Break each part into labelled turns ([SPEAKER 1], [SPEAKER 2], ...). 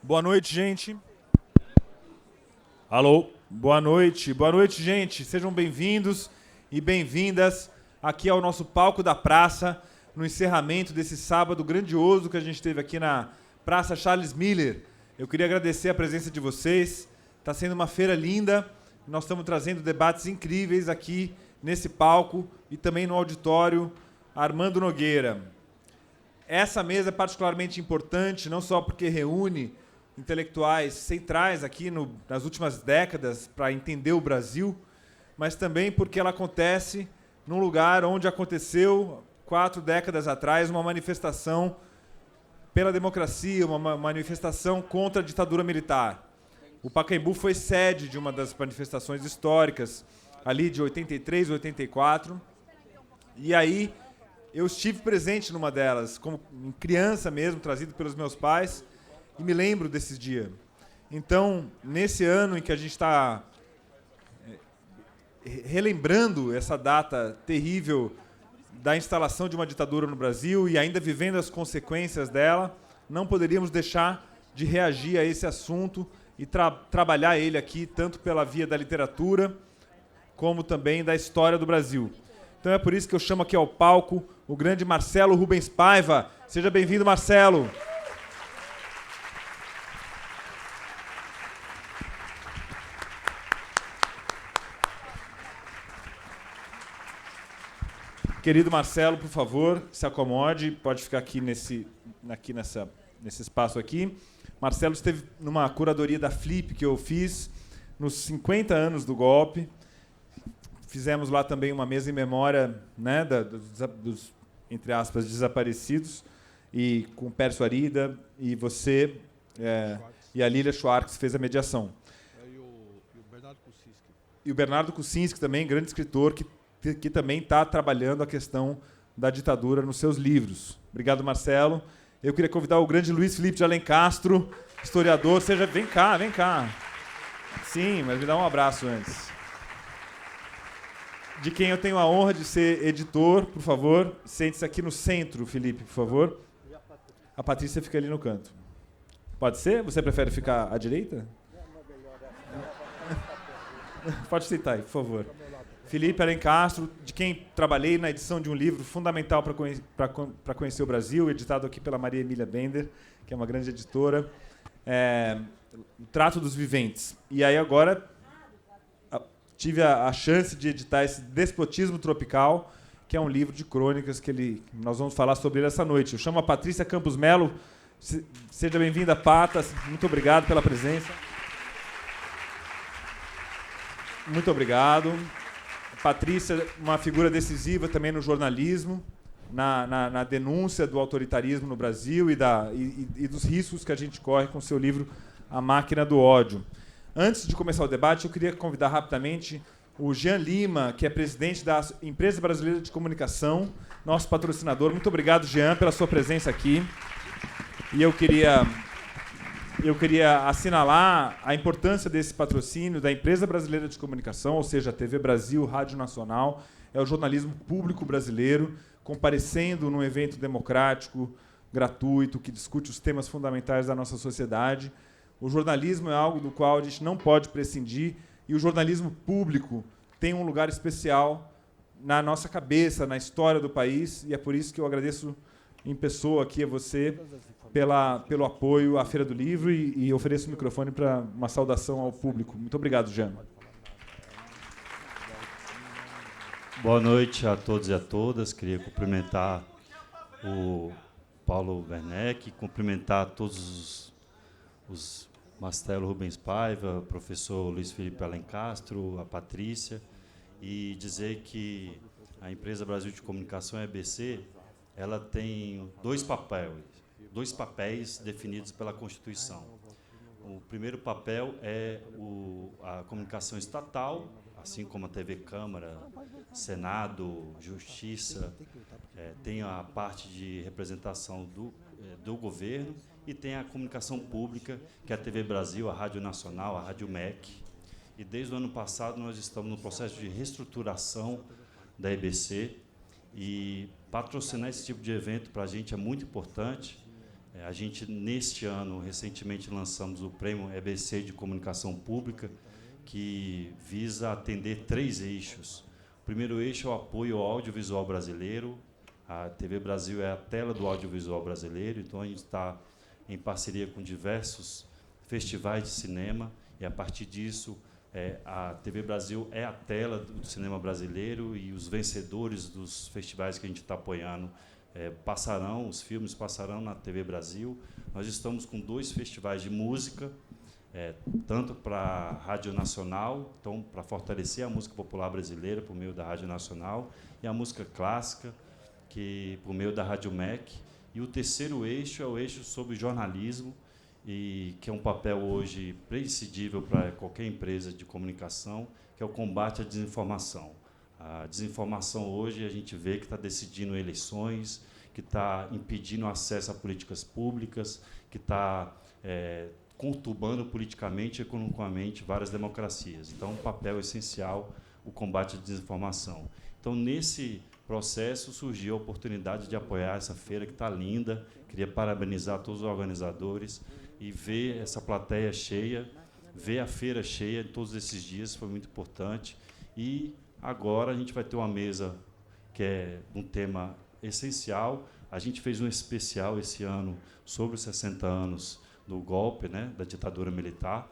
[SPEAKER 1] Boa noite, gente. Alô? Boa noite, gente. Sejam bem-vindos e bem-vindas aqui ao nosso palco da praça, no encerramento desse sábado grandioso que a gente teve aqui na Praça Charles Miller. Eu queria agradecer a presença de vocês. Está sendo uma feira linda. Nós estamos trazendo debates incríveis aqui nesse palco e também no auditório Armando Nogueira. Essa mesa é particularmente importante, não só porque reúne intelectuais centrais aqui nas últimas décadas para entender o Brasil, mas também porque ela acontece num lugar onde aconteceu, 4 décadas atrás, uma manifestação pela democracia, uma manifestação contra a ditadura militar. O Pacaembu foi sede de uma das manifestações históricas, ali de 83, 84, e aí eu estive presente numa delas, como criança mesmo, trazido pelos meus pais, e me lembro desse dia. Então, nesse ano em que a gente está relembrando essa data terrível da instalação de uma ditadura no Brasil e ainda vivendo as consequências dela, não poderíamos deixar de reagir a esse assunto e trabalhar ele aqui, tanto pela via da literatura, como também da história do Brasil. Então é por isso que eu chamo aqui ao palco o grande Marcelo Rubens Paiva. Seja bem-vindo, Marcelo. Querido Marcelo, por favor, se acomode, pode ficar aqui nesse espaço aqui. Marcelo esteve numa curadoria da Flip que eu fiz nos 50 anos do golpe. Fizemos lá também uma mesa em memória, né, dos, entre aspas, desaparecidos, e com o Pércio Arida, e você e a Lília Schwartz fez a mediação.
[SPEAKER 2] E o Bernardo Kucinski.
[SPEAKER 1] E o Bernardo Kucinski também, grande escritor, que também está trabalhando a questão da ditadura nos seus livros. Obrigado, Marcelo. Eu queria convidar o grande Luiz Felipe de Alencastro, historiador. Vem cá, vem cá. Sim, mas me dá um abraço antes. De quem eu tenho a honra de ser editor, por favor. Sente-se aqui no centro, Felipe, por favor. A Patrícia fica ali no canto. Pode ser? Você prefere ficar à direita? Pode sentar aí, por favor. Felipe Alencastro, de quem trabalhei na edição de um livro fundamental para conhecer o Brasil, editado aqui pela Maria Emília Bender, que é uma grande editora, O Trato dos Viventes. E aí agora tive a chance de editar esse Despotismo Tropical, que é um livro de crônicas que nós vamos falar sobre ele essa noite. Eu chamo a Patrícia Campos Melo. Seja bem-vinda, Pata. Muito obrigado pela presença. Muito obrigado. Patrícia, uma figura decisiva também no jornalismo, na denúncia do autoritarismo no Brasil e dos riscos que a gente corre com o seu livro A Máquina do Ódio. Antes de começar o debate, eu queria convidar rapidamente o Jean Lima, que é presidente da Empresa Brasileira de Comunicação, nosso patrocinador. Muito obrigado, Jean, pela sua presença aqui. E eu queria assinalar a importância desse patrocínio da Empresa Brasileira de Comunicação, ou seja, a TV Brasil, Rádio Nacional, é o jornalismo público brasileiro, comparecendo num evento democrático, gratuito, que discute os temas fundamentais da nossa sociedade. O jornalismo é algo do qual a gente não pode prescindir, e o jornalismo público tem um lugar especial na nossa cabeça, na história do país, e é por isso que eu agradeço em pessoa aqui a você pelo apoio à Feira do Livro e ofereço o microfone para uma saudação ao público. Muito obrigado, Jean.
[SPEAKER 3] Boa noite a todos e a todas. Queria cumprimentar o Paulo Werneck, cumprimentar todos os Marcelo Rubens Paiva, professor Luiz Felipe Alencastro, a Patrícia, e dizer que a Empresa Brasil de Comunicação, a EBC, ela tem dois papéis definidos pela Constituição. O primeiro papel é a comunicação estatal, assim como a TV Câmara, Senado, Justiça, tem a parte de representação do governo, e tem a comunicação pública, que é a TV Brasil, a Rádio Nacional, a Rádio MEC. E desde o ano passado nós estamos no processo de reestruturação da EBC, e patrocinar esse tipo de evento para a gente é muito importante. A gente, neste ano, recentemente lançamos o Prêmio EBC de Comunicação Pública, que visa atender 3 eixos. O primeiro eixo é o apoio ao audiovisual brasileiro. A TV Brasil é a tela do audiovisual brasileiro, então a gente está em parceria com diversos festivais de cinema, e, a partir disso, a TV Brasil é a tela do cinema brasileiro, e os vencedores dos festivais que a gente está apoiando os filmes passarão na TV Brasil. Nós estamos com 2 festivais de música, tanto para a Rádio Nacional, então, para fortalecer a música popular brasileira por meio da Rádio Nacional, e a música clássica, que por meio da Rádio MEC. E o terceiro eixo é o eixo sobre jornalismo, e que é um papel hoje prescindível para qualquer empresa de comunicação, que é o combate à desinformação. A desinformação hoje a gente vê que está decidindo eleições, que está impedindo acesso a políticas públicas, que está conturbando politicamente e economicamente várias democracias. Então, um papel essencial o combate à desinformação. Então, nesse processo, surgiu a oportunidade de apoiar essa feira, que está linda. Queria parabenizar todos os organizadores, e ver essa plateia cheia, ver a feira cheia todos esses dias foi muito importante. E agora a gente vai ter uma mesa que é um tema essencial. A gente fez um especial esse ano sobre os 60 anos do golpe, né, da ditadura militar.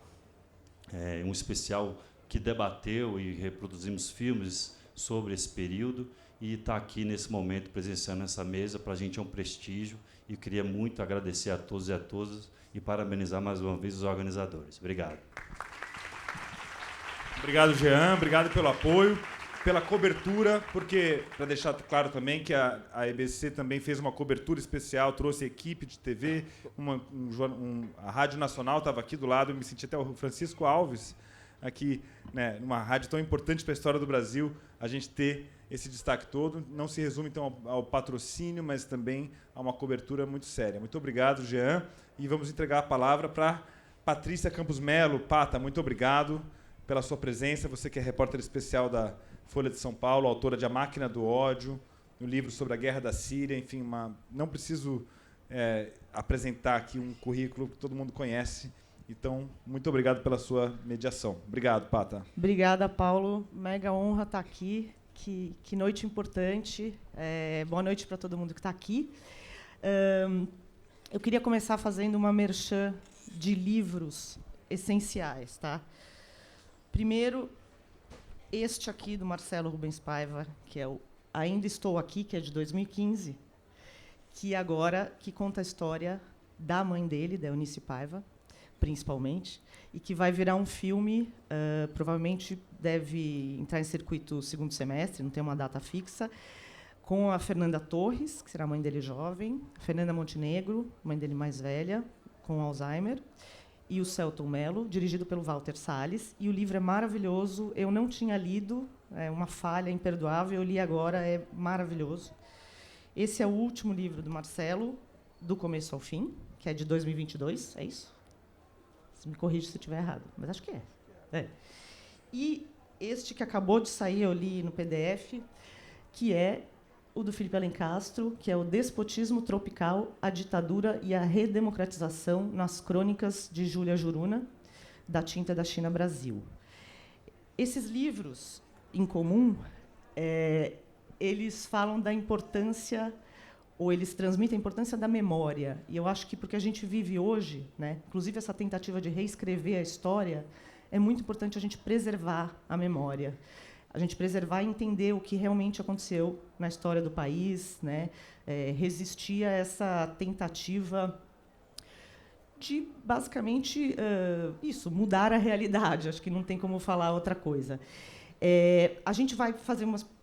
[SPEAKER 3] Um especial que debateu e reproduzimos filmes sobre esse período, e está aqui nesse momento presenciando essa mesa, para a gente é um prestígio, e queria muito agradecer a todos e a todas e parabenizar mais uma vez os organizadores. Obrigado.
[SPEAKER 1] Obrigado, Jean. Obrigado pelo apoio, pela cobertura, porque, para deixar claro também, que a EBC também fez uma cobertura especial, trouxe equipe de TV, a Rádio Nacional estava aqui do lado, eu me senti até o Francisco Alves, aqui, né, numa rádio tão importante para a história do Brasil, a gente ter esse destaque todo. Não se resume, então, ao patrocínio, mas também a uma cobertura muito séria. Muito obrigado, Jean. E vamos entregar a palavra para Patrícia Campos Melo. Pata, muito obrigado pela sua presença. Você que é repórter especial da Folha de São Paulo, autora de A Máquina do Ódio, um livro sobre a Guerra da Síria. Enfim, não preciso apresentar aqui um currículo que todo mundo conhece. Então, muito obrigado pela sua mediação. Obrigado, Pata.
[SPEAKER 4] Obrigada, Paulo. Mega honra estar aqui. Que noite importante. Boa noite para todo mundo que está aqui. Eu queria começar fazendo uma merchan de livros essenciais. Tá? Primeiro, este aqui, do Marcelo Rubens Paiva, que é o Ainda Estou Aqui, que é de 2015, que conta a história da mãe dele, da Eunice Paiva, principalmente, e que vai virar um filme, provavelmente deve entrar em circuito segundo semestre, não tem uma data fixa, com a Fernanda Torres, que será a mãe dele jovem, Fernanda Montenegro, mãe dele mais velha, com Alzheimer, e o Celton Mello, dirigido pelo Walter Salles. E o livro é maravilhoso, eu não tinha lido, é uma falha imperdoável, eu li agora, é maravilhoso. Esse é o último livro do Marcelo, do começo ao fim, que é de 2022, é isso? Você me corrige se eu estiver errado, mas acho que é. E este que acabou de sair, eu li no PDF, que é o do Felipe Alencastro, que é o Despotismo Tropical, a Ditadura e a Redemocratização nas Crônicas de Júlia Juruna, da Tinta da China Brasil. Esses livros, em comum, eles falam da importância, ou eles transmitem a importância da memória. E eu acho que, porque a gente vive hoje, né, inclusive essa tentativa de reescrever a história, é muito importante a gente preservar a memória. A gente preservar e entender o que realmente aconteceu na história do país, né? Resistir a essa tentativa de, basicamente, mudar a realidade. Acho que não tem como falar outra coisa. A gente vai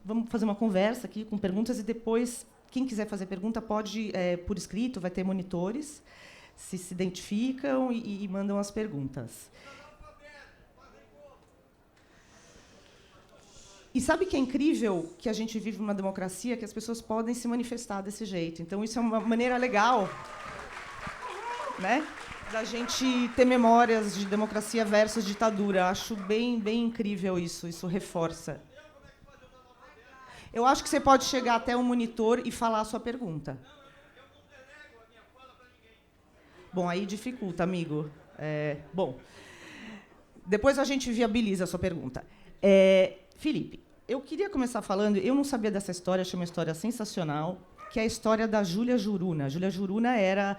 [SPEAKER 4] vamos fazer uma conversa aqui com perguntas, e depois, quem quiser fazer pergunta pode, por escrito, vai ter monitores, se identificam e mandam as perguntas. E sabe que é incrível que a gente vive numa democracia que as pessoas podem se manifestar desse jeito. Então, isso é uma maneira legal, né, da gente ter memórias de democracia versus ditadura. Acho bem, bem incrível isso. Isso reforça. Eu acho que você pode chegar até o monitor e falar a sua pergunta. Bom, aí dificulta, amigo. Bom, depois a gente viabiliza a sua pergunta. Felipe, eu queria começar falando, eu não sabia dessa história, achei uma história sensacional, que é a história da Júlia Juruna. A Júlia Juruna era,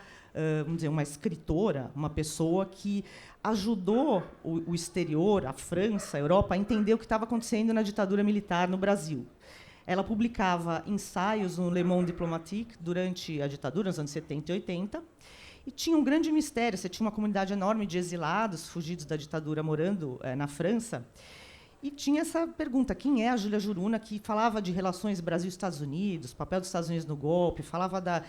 [SPEAKER 4] vamos dizer, uma escritora, uma pessoa que ajudou o exterior, a França, a Europa, a entender o que estava acontecendo na ditadura militar no Brasil. Ela publicava ensaios no Le Monde Diplomatique durante a ditadura, nos anos 70 e 80, e tinha um grande mistério. Você tinha uma comunidade enorme de exilados, fugidos da ditadura, morando na França, e tinha essa pergunta: quem é a Júlia Juruna, que falava de relações Brasil-Estados Unidos, papel dos Estados Unidos no golpe, falava da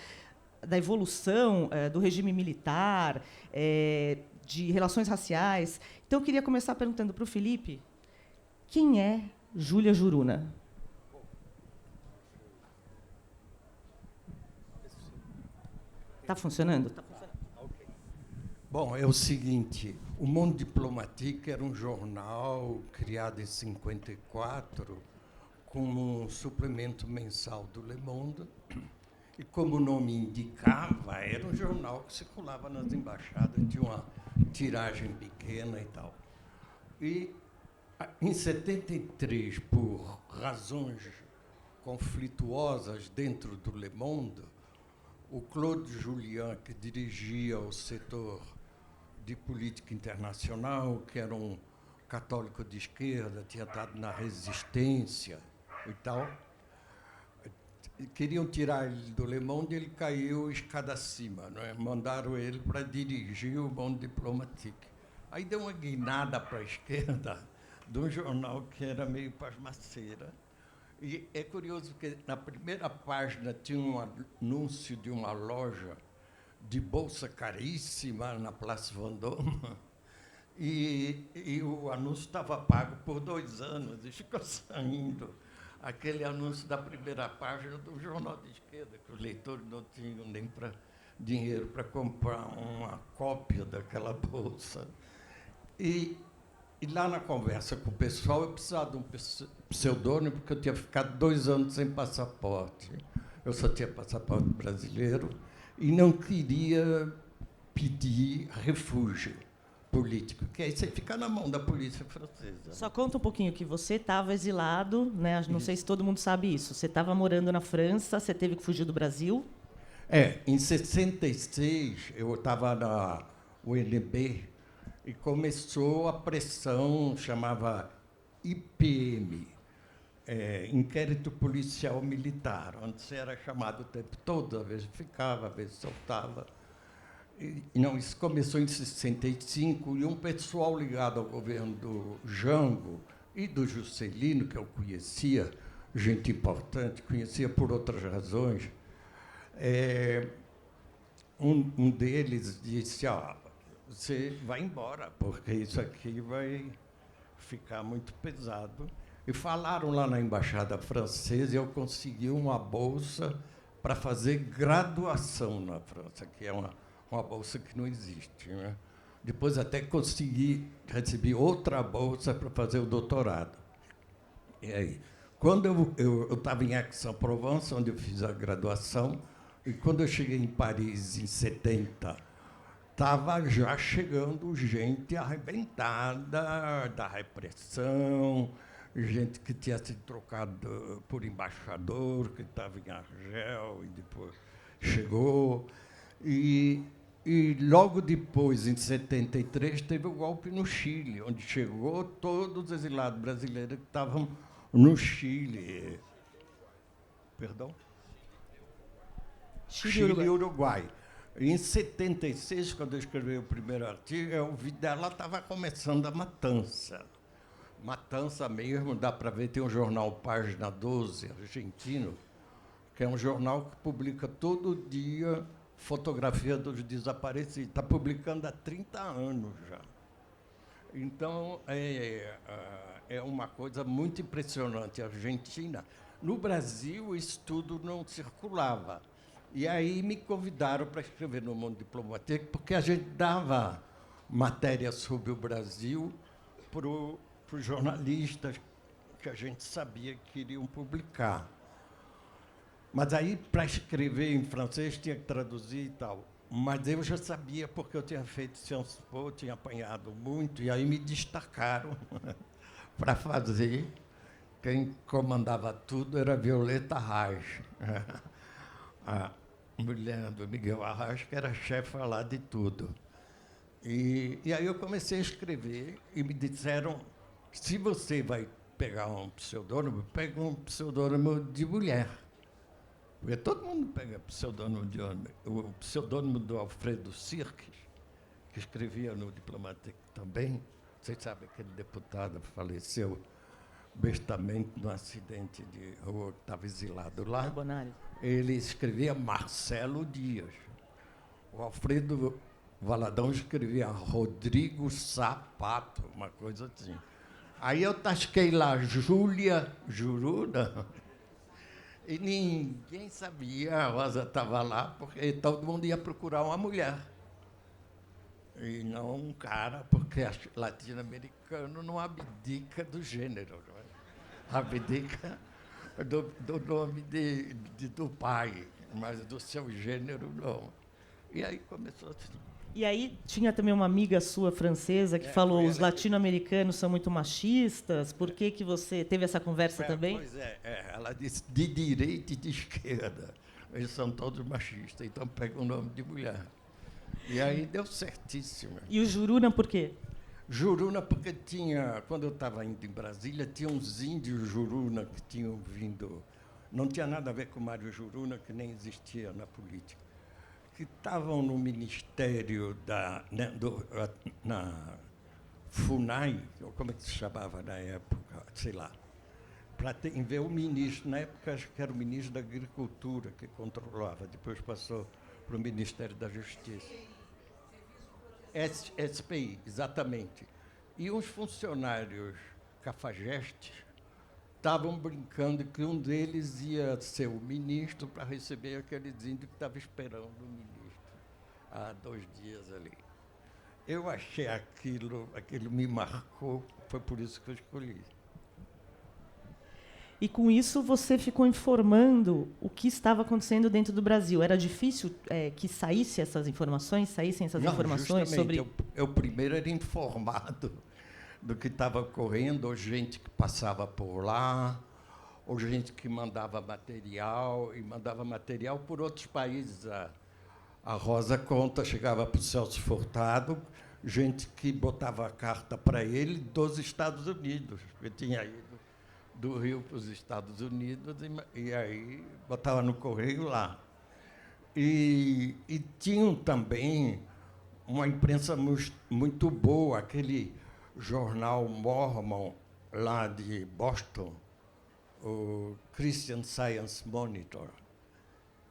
[SPEAKER 4] evolução do regime militar, de relações raciais. Então, eu queria começar perguntando para o Felipe, quem é Júlia Juruna? Está funcionando? Tá funcionando.
[SPEAKER 5] Bom, é o seguinte, o Monde Diplomatique era um jornal criado em 54 como um suplemento mensal do Le Monde, e como o nome indicava, era um jornal que circulava nas embaixadas, de uma tiragem pequena e tal. E, em 73, por razões conflituosas dentro do Le Monde, o Claude Julien, que dirigia o setor de política internacional, que era um católico de esquerda, tinha estado na resistência e tal, queriam tirar ele do Le Monde, ele caiu escada acima, não é? Mandaram ele para dirigir o Monde Diplomatique. Aí deu uma guinada para a esquerda de um jornal que era meio pasmaceira. E é curioso porque na primeira página tinha um anúncio de uma loja de bolsa caríssima na Place Vendôme, e o anúncio estava pago por 2 anos, e ficou saindo aquele anúncio da primeira página do jornal de esquerda, que os leitores não tinham nem dinheiro para comprar uma cópia daquela bolsa. E lá na conversa com o pessoal, eu precisava de um pseudônimo, porque eu tinha ficado 2 anos sem passaporte. Eu só tinha passaporte brasileiro e não queria pedir refúgio político, que aí você fica na mão da polícia francesa.
[SPEAKER 4] Só conta um pouquinho que você estava exilado, né? Não sei se todo mundo sabe isso. Você estava morando na França, você teve que fugir do Brasil.
[SPEAKER 5] Em 66, eu estava na UNB, e começou a pressão, chamava IPM, Inquérito Policial Militar, onde você era chamado o tempo todo, às vezes ficava, às vezes soltava. Não, isso começou em 65, e um pessoal ligado ao governo do Jango e do Juscelino, que eu conhecia, gente importante, conhecia por outras razões, um deles disse: você vai embora, porque isso aqui vai ficar muito pesado. E falaram lá na embaixada francesa, e eu consegui uma bolsa para fazer graduação na França, que é uma bolsa que não existe, né? Depois até recebi outra bolsa para fazer o doutorado. E aí, quando eu estava em Aix-en-Provence, onde eu fiz a graduação, e quando eu cheguei em Paris, em 70, estava já chegando gente arrebentada da repressão, gente que tinha sido trocado por embaixador, que estava em Argel e depois chegou. E logo depois, em 73, teve o golpe no Chile, onde chegou todos os exilados brasileiros que estavam no Chile. Perdão? Chile e Uruguai. Em 76, quando eu escrevi o primeiro artigo, eu vi dela estava começando a matança. Matança mesmo, dá para ver, tem um jornal Página 12, argentino, que é um jornal que publica todo dia fotografia dos desaparecidos. Está publicando há 30 anos já. Então, é uma coisa muito impressionante. A Argentina, no Brasil, isso tudo não circulava. E aí me convidaram para escrever no Monde Diplomatique, porque a gente dava matéria sobre o Brasil para os jornalistas que a gente sabia que iriam publicar. Mas aí, para escrever em francês, tinha que traduzir e tal. Mas eu já sabia, porque eu tinha feito Sciences Po, tinha apanhado muito, e aí me destacaram para fazer. Quem comandava tudo era Violeta Reich, a mulher do Miguel Arraes, que era chefe lá de tudo. E aí eu comecei a escrever e me disseram, se você vai pegar um pseudônimo, pega um pseudônimo de mulher. Porque todo mundo pega pseudônimo de homem. O pseudônimo do Alfredo Sirques, que escrevia no Diplomático também, vocês sabem, aquele deputado faleceu bestamente num acidente de rua que estava exilado lá. Ele escrevia Marcelo Dias. O Alfredo Valadão escrevia Rodrigo Sapato, uma coisa assim. Aí eu tasquei lá Júlia Juruna, e ninguém sabia, a Rosa estava lá, porque todo mundo ia procurar uma mulher. E não um cara, porque latino-americano não abdica do gênero, não é? Abdica do nome do pai, mas do seu gênero não. E aí começou assim.
[SPEAKER 4] E aí tinha também uma amiga sua francesa que falou os latino-americanos são muito machistas. Por que você teve essa conversa também?
[SPEAKER 5] Pois ela disse de direita e de esquerda. Eles são todos machistas, então pega o nome de mulher. E aí deu certíssimo.
[SPEAKER 4] E o Juruna por quê?
[SPEAKER 5] Juruna porque tinha, quando eu estava indo em Brasília, tinha uns índios Juruna que tinham vindo. Não tinha nada a ver com Mário Juruna, que nem existia na política, que estavam no Ministério na FUNAI, ou como é que se chamava na época, sei lá, para ver o ministro. Na época, acho que era o ministro da Agricultura que controlava, depois passou para o Ministério da Justiça. SPI, exatamente. E uns funcionários cafajestes estavam brincando que um deles ia ser o ministro para receber aqueles índios que estavam esperando o ministro há 2 dias ali. Eu achei aquilo me marcou, foi por isso que eu escolhi.
[SPEAKER 4] E com isso você ficou informando o que estava acontecendo dentro do Brasil. Era difícil que saíssem essas informações sobre...
[SPEAKER 5] Eu primeiro era informado do que estava ocorrendo, ou gente que passava por lá, ou gente que mandava material, e mandava material por outros países. A Rosa conta, chegava para o Celso Furtado, gente que botava a carta para ele dos Estados Unidos, porque tinha ido do Rio para os Estados Unidos, e aí botava no correio lá. E tinham também uma imprensa muito boa, aquele jornal Mormon lá de Boston, o Christian Science Monitor.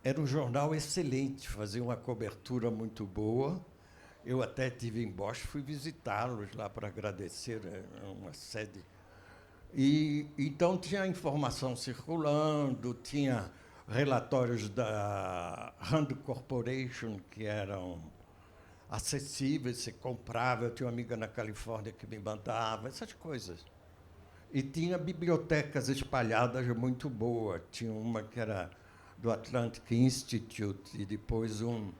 [SPEAKER 5] Era um jornal excelente, fazia uma cobertura muito boa. Eu até estive em Boston, fui visitá-los lá para agradecer uma sede. E então tinha informação circulando, tinha relatórios da Rand Corporation que eram acessíveis, você comprava. Eu tinha uma amiga na Califórnia que me mandava, essas coisas. E tinha bibliotecas espalhadas muito boas. Tinha uma que era do Atlantic Institute, e depois um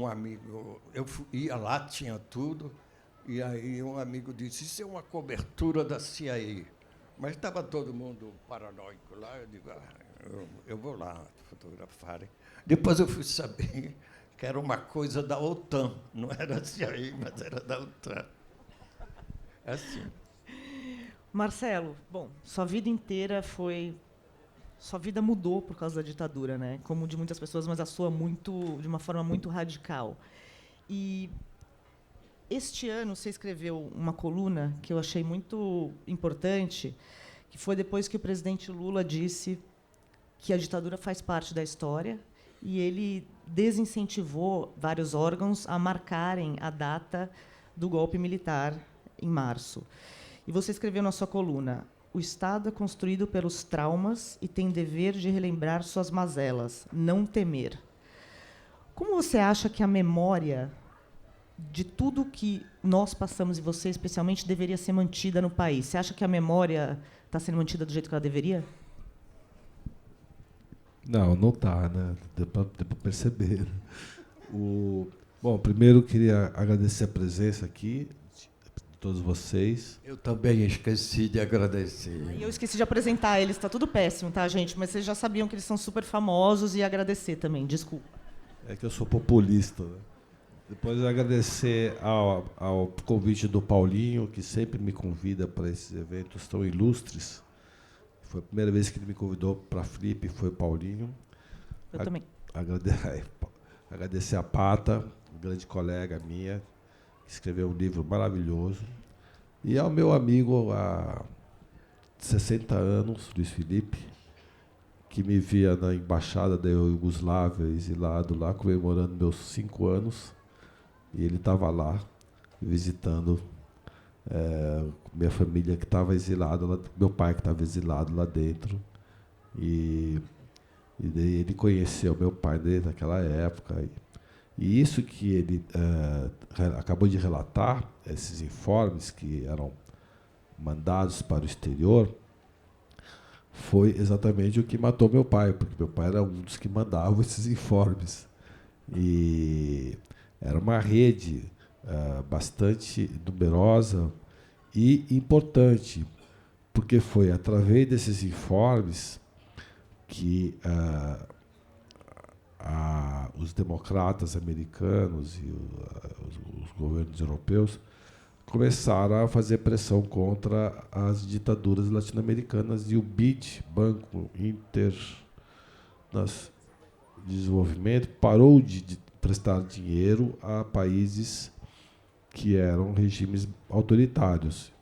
[SPEAKER 5] amigo... Eu ia lá, tinha tudo, e aí um amigo disse, isso é uma cobertura da CIA. Mas estava todo mundo paranoico lá, eu digo, eu vou lá fotografar. Depois eu fui saber que era uma coisa da OTAN, não era a CIA, mas era da OTAN. É assim.
[SPEAKER 4] Marcelo, bom, sua vida inteira sua vida mudou por causa da ditadura, né? Como de muitas pessoas, mas a sua de uma forma muito radical. E este ano você escreveu uma coluna que eu achei muito importante, que foi depois que o presidente Lula disse que a ditadura faz parte da história, e ele desincentivou vários órgãos a marcarem a data do golpe militar em março. E você escreveu na sua coluna: o Estado é construído pelos traumas e tem dever de relembrar suas mazelas, não temer. Como você acha que a memória de tudo que nós passamos, e você especialmente, deveria ser mantida no país? Você acha que a memória está sendo mantida do jeito que ela deveria?
[SPEAKER 2] Não está, né? Deu para perceber. Bom, primeiro eu queria agradecer a presença aqui de todos vocês.
[SPEAKER 5] Eu também esqueci de agradecer.
[SPEAKER 4] E eu esqueci de apresentar eles, está tudo péssimo, tá, gente? Mas vocês já sabiam que eles são super famosos e agradecer também, desculpa.
[SPEAKER 2] É que eu sou populista, né? Depois eu agradecer ao convite do Paulinho, que sempre me convida para esses eventos tão ilustres. Foi a primeira vez que ele me convidou para a Flip, foi o Paulinho.
[SPEAKER 4] Eu também.
[SPEAKER 2] Agradecer a Pata, grande colega minha, que escreveu um livro maravilhoso. E ao meu amigo há 60 anos, Luiz Felipe, que me via na embaixada da Iugoslávia, exilado lá, comemorando meus 5 anos. E ele estava lá, visitando minha família que estava exilada, meu pai que estava exilado lá dentro. E daí ele conheceu meu pai desde aquela época. E isso que ele acabou de relatar, esses informes que eram mandados para o exterior, foi exatamente o que matou meu pai, porque meu pai era um dos que mandava esses informes. E era uma rede bastante numerosa e importante, porque foi através desses informes que os democratas americanos e os governos europeus começaram a fazer pressão contra as ditaduras latino-americanas, e o BID, Banco Inter de Desenvolvimento, parou de prestar dinheiro a países que eram regimes autoritários.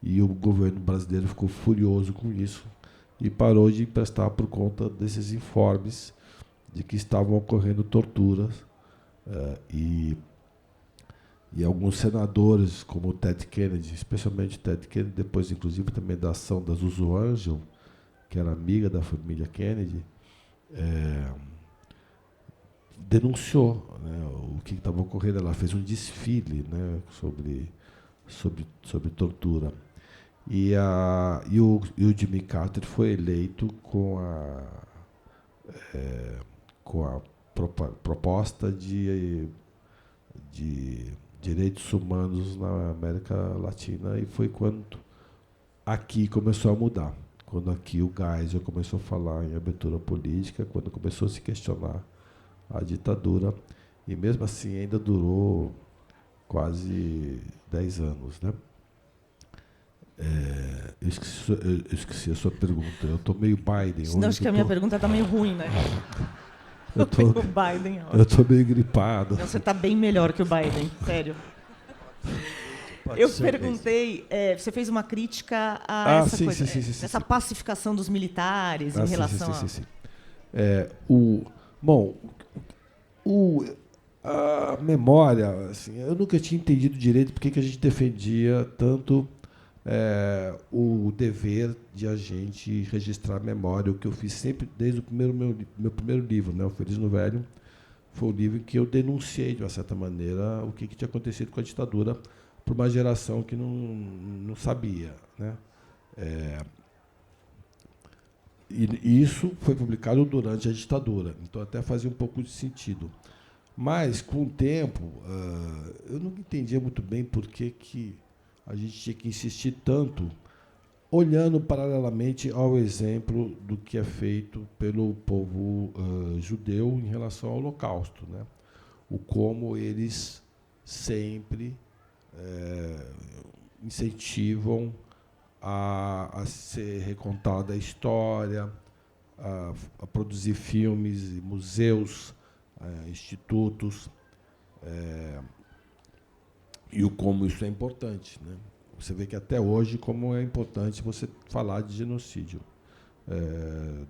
[SPEAKER 2] E o governo brasileiro ficou furioso com isso e parou de emprestar por conta desses informes de que estavam ocorrendo torturas. E alguns senadores, como o Ted Kennedy, especialmente Ted Kennedy, depois, inclusive, também da ação da Zuzu Angel, que era amiga da família Kennedy, denunciou, né, o que estava ocorrendo. Ela fez um desfile, né, sobre tortura. E o Jimmy Carter foi eleito com a proposta de direitos humanos na América Latina, e foi quando aqui começou a mudar. Quando aqui o Geisel começou a falar em abertura política, quando começou a se questionar a ditadura, e mesmo assim ainda durou quase 10 anos, né? Eu esqueci a sua pergunta. Eu estou meio Biden.
[SPEAKER 4] Não, acho que a minha pergunta está meio ruim, né?
[SPEAKER 2] Eu tô,
[SPEAKER 4] o Biden, ó.
[SPEAKER 2] Eu estou meio gripado.
[SPEAKER 4] Não, você está bem melhor que o Biden, sério. Eu perguntei, você fez uma crítica a essa coisa, essa pacificação dos militares em relação
[SPEAKER 2] a memória, assim, eu nunca tinha entendido direito porque que a gente defendia tanto o dever de a gente registrar a memória, o que eu fiz sempre desde o meu primeiro livro, né, O Feliz no Velho. Foi o livro em que eu denunciei, de uma certa maneira, o que tinha acontecido com a ditadura para uma geração que não sabia, né? E isso foi publicado durante a ditadura, então até fazia um pouco de sentido. Mas, com o tempo, eu não entendia muito bem por que a gente tinha que insistir tanto, olhando paralelamente ao exemplo do que é feito pelo povo judeu em relação ao Holocausto, né? O como eles sempre incentivam a ser recontada a história, a produzir filmes, museus, institutos, e o como isso é importante, né? Você vê que até hoje como é importante você falar de genocídio,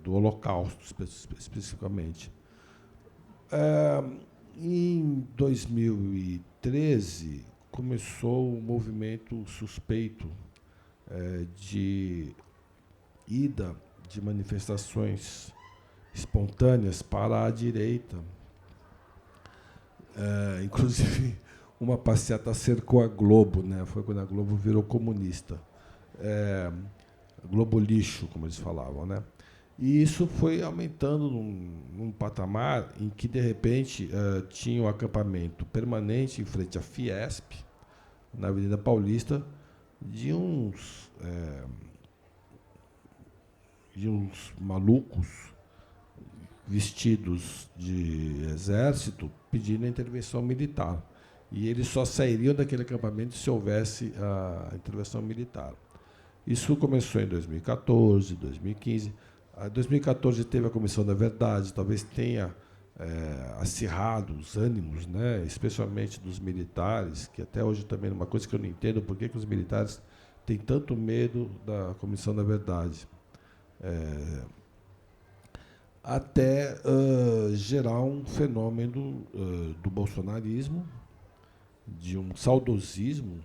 [SPEAKER 2] do Holocausto especificamente. Em 2013 começou um movimento suspeito de ida de manifestações espontâneas para a direita. Inclusive, uma passeata cercou a Globo, né? Foi quando a Globo virou comunista. Globo lixo, como eles falavam, né? E isso foi aumentando num patamar em que, de repente, tinha um acampamento permanente em frente à Fiesp, na Avenida Paulista, de uns malucos vestidos de exército pedindo a intervenção militar. E eles só sairiam daquele acampamento se houvesse a intervenção militar. Isso começou em 2014, 2015. Em 2014 teve a Comissão da Verdade, talvez tenha acirrado os ânimos, né, especialmente dos militares, que até hoje também é uma coisa que eu não entendo, por que os militares têm tanto medo da Comissão da Verdade. Até gerar um fenômeno do bolsonarismo, de um saudosismo